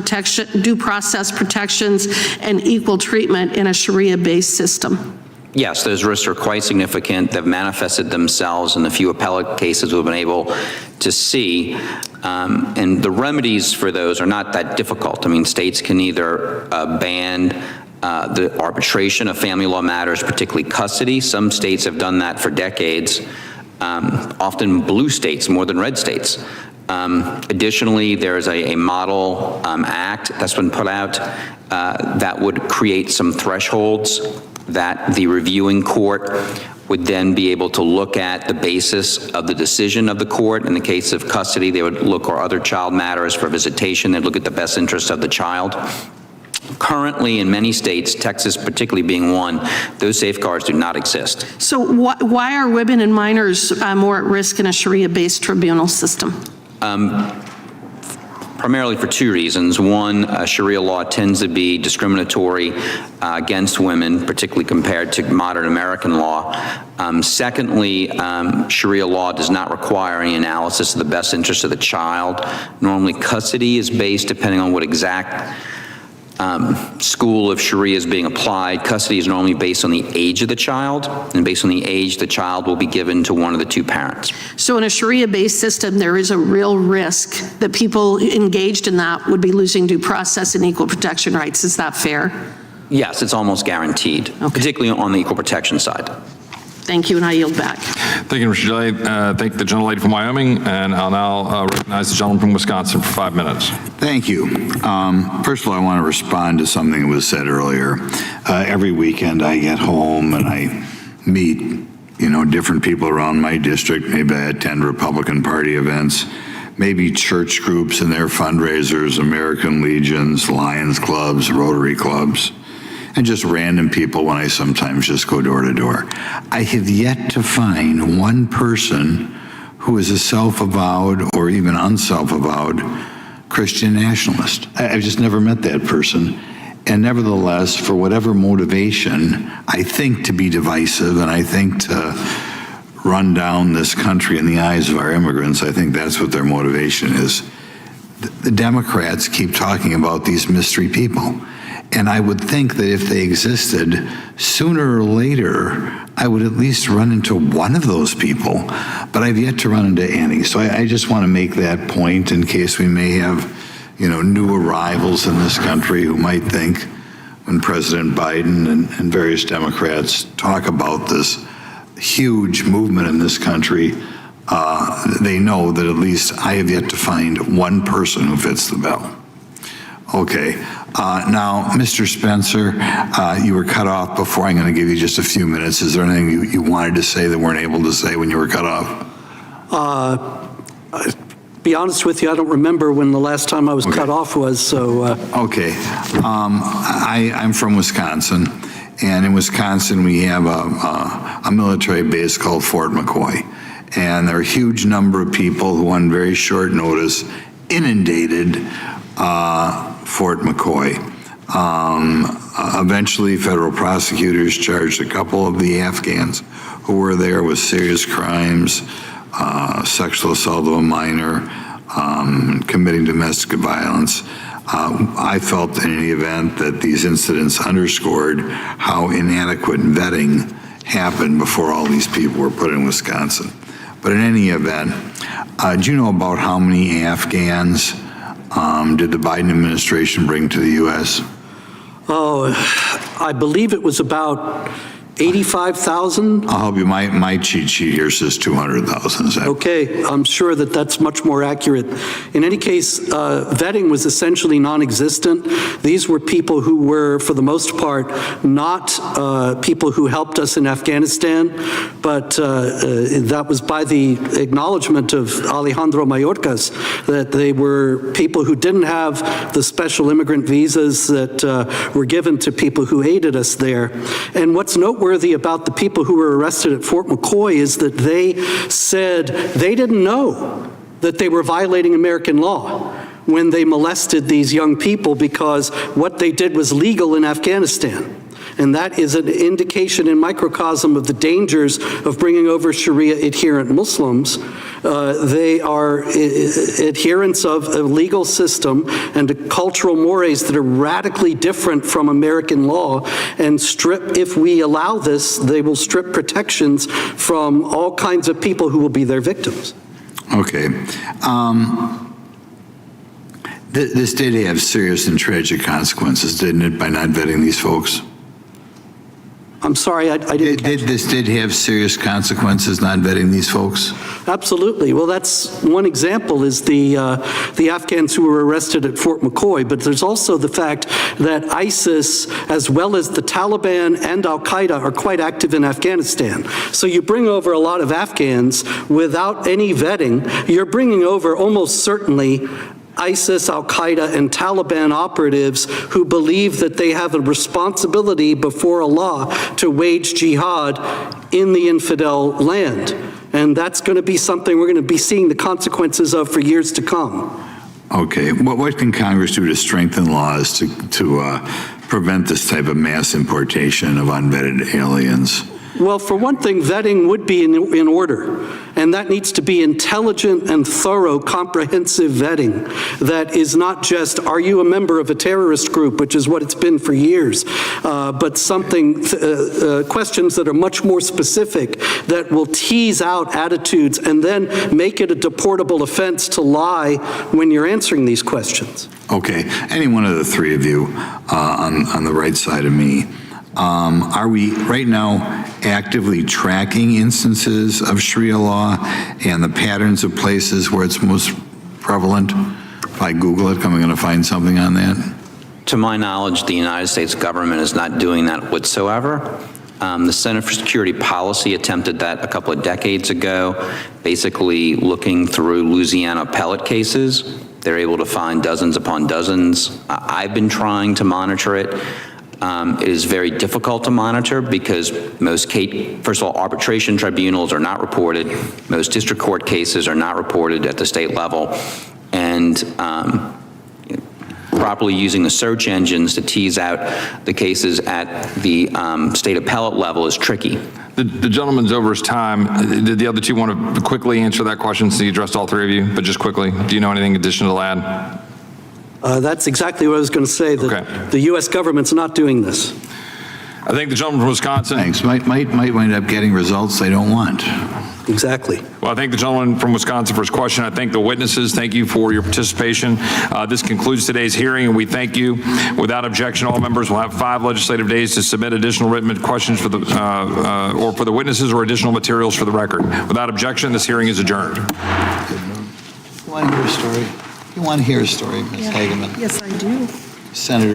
protections and equal treatment in a Sharia-based system? Yes, those risks are quite significant. They've manifested themselves in the few appellate cases we've been able to see. And the remedies for those are not that difficult. I mean, states can either ban the arbitration of family law matters, particularly custody. Some states have done that for decades, often blue states more than red states. Additionally, there's a model act that's been put out that would create some thresholds that the reviewing court would then be able to look at the basis of the decision of the court. In the case of custody, they would look, or other child matters for visitation, they'd look at the best interest of the child. Currently, in many states, Texas particularly being one, those safeguards do not exist. So why are women and minors more at risk in a Sharia-based tribunal system? Primarily for two reasons. One, Sharia law tends to be discriminatory against women, particularly compared to modern American law. Secondly, Sharia law does not require any analysis of the best interest of the child. Normally, custody is based, depending on what exact school of Sharia is being applied, custody is normally based on the age of the child, and based on the age, the child will be given to one of the two parents. So in a Sharia-based system, there is a real risk that people engaged in that would be losing due process and equal protection rights. Is that fair? Yes, it's almost guaranteed, particularly on the equal protection side. Thank you, and I yield back. Thank you, Mr. Gillette. Thank the gentlelady from Wyoming, and I'll now recognize the gentleman from Wisconsin for 5 minutes. Thank you. First of all, I want to respond to something that was said earlier. Every weekend I get home and I meet, different people around my district. Maybe I attend Republican Party events, maybe church groups and their fundraisers, American Legions, Lions Clubs, Rotary Clubs, and just random people when I sometimes just go door to door. I have yet to find one person who is a self-avowed or even unself-avowed Christian nationalist. I've just never met that person. And nevertheless, for whatever motivation, I think to be divisive and I think to run down this country in the eyes of our immigrants, I think that's what their motivation is. The Democrats keep talking about these mystery people. And I would think that if they existed, sooner or later, I would at least run into one of those people, but I've yet to run into any. So I just want to make that point in case we may have, new arrivals in this country who might think when President Biden and various Democrats talk about this huge movement in this country, they know that at least I have yet to find one person who fits the bill. Okay. Now, Mr. Spencer, you were cut off before. I'm going to give you just a few minutes. Is there anything you wanted to say that weren't able to say when you were cut off? Be honest with you, I don't remember when the last time I was cut off was, so. Okay. I'm from Wisconsin, and in Wisconsin we have a military base called Fort McCoy, and there are a huge number of people who on very short notice inundated Fort McCoy. Eventually, federal prosecutors charged a couple of the Afghans who were there with serious crimes, sexual assault of a minor, committing domestic violence. I felt in any event that these incidents underscored how inadequate vetting happened before all these people were put in Wisconsin. But in any event, do you know about how many Afghans did the Biden administration bring to the U.S.? Oh, I believe it was about 85,000. I'll help you. My cheat sheet here says 200,000. Okay, I'm sure that that's much more accurate. In any case, vetting was essentially non-existent. These were people who were, for the most part, not people who helped us in Afghanistan, but that was by the acknowledgement of Alejandro Mayorkas, that they were people who didn't have the special immigrant visas that were given to people who aided us there. And what's noteworthy about the people who were arrested at Fort McCoy is that they said they didn't know that they were violating American law when they molested these young people because what they did was legal in Afghanistan. And that is an indication in microcosm of the dangers of bringing over Sharia-adherent Muslims. They are adherents of a legal system and cultural mores that are radically different from American law, and if we allow this, they will strip protections from all kinds of people who will be their victims. Okay. This did have serious and tragic consequences, didn't it, by not vetting these folks? I'm sorry, I didn't catch This did have serious consequences, not vetting these folks? Absolutely. Well, that's one example is the Afghans who were arrested at Fort McCoy, but there's also the fact that ISIS, as well as the Taliban and Al-Qaeda, are quite active in Afghanistan. So you bring over a lot of Afghans without any vetting, you're bringing over almost certainly ISIS, Al-Qaeda, and Taliban operatives who believe that they have a responsibility before Allah to wage jihad in the infidel land. And that's going to be something we're going to be seeing the consequences of for years to come. Okay. What can Congress do to strengthen laws to prevent this type of mass importation of unvetted aliens? Well, for one thing, vetting would be in order, and that needs to be intelligent and thorough, comprehensive vetting that is not just, are you a member of a terrorist group, which is what it's been for years, but something, questions that are much more specific that will tease out attitudes and then make it a deportable offense to lie when you're answering these questions. Okay, any one of the three of you on the right side of me, are we right now actively tracking instances of Sharia law and the patterns of places where it's most prevalent? If I Google it, am I going to find something on that? To my knowledge, the United States government is not doing that whatsoever. The Center for Security Policy attempted that a couple of decades ago, basically looking through Louisiana appellate cases. They're able to find dozens upon dozens. I've been trying to monitor it. It is very difficult to monitor because first of all, arbitration tribunals are not reported. Most district court cases are not reported at the state level. And properly using the search engines to tease out the cases at the state appellate level is tricky. The gentleman's over his time. Did the other two want to quickly answer that question since he addressed all three of you? But just quickly, do you know anything additional to add? That's exactly what I was going to say, that the U.S. government's not doing this. I think the gentleman from Wisconsin. Thanks. Might wind up getting results they don't want. Exactly. Well, I thank the gentleman from Wisconsin for his question. I thank the witnesses. Thank you for your participation. This concludes today's hearing, and we thank you. Without objection, all members will have 5 legislative days to submit additional written questions for the or for the witnesses or additional materials for the record. Without objection, this hearing is adjourned. You want to hear a story? You want to hear a story, Ms. Hageman? Yes, I do. Senator.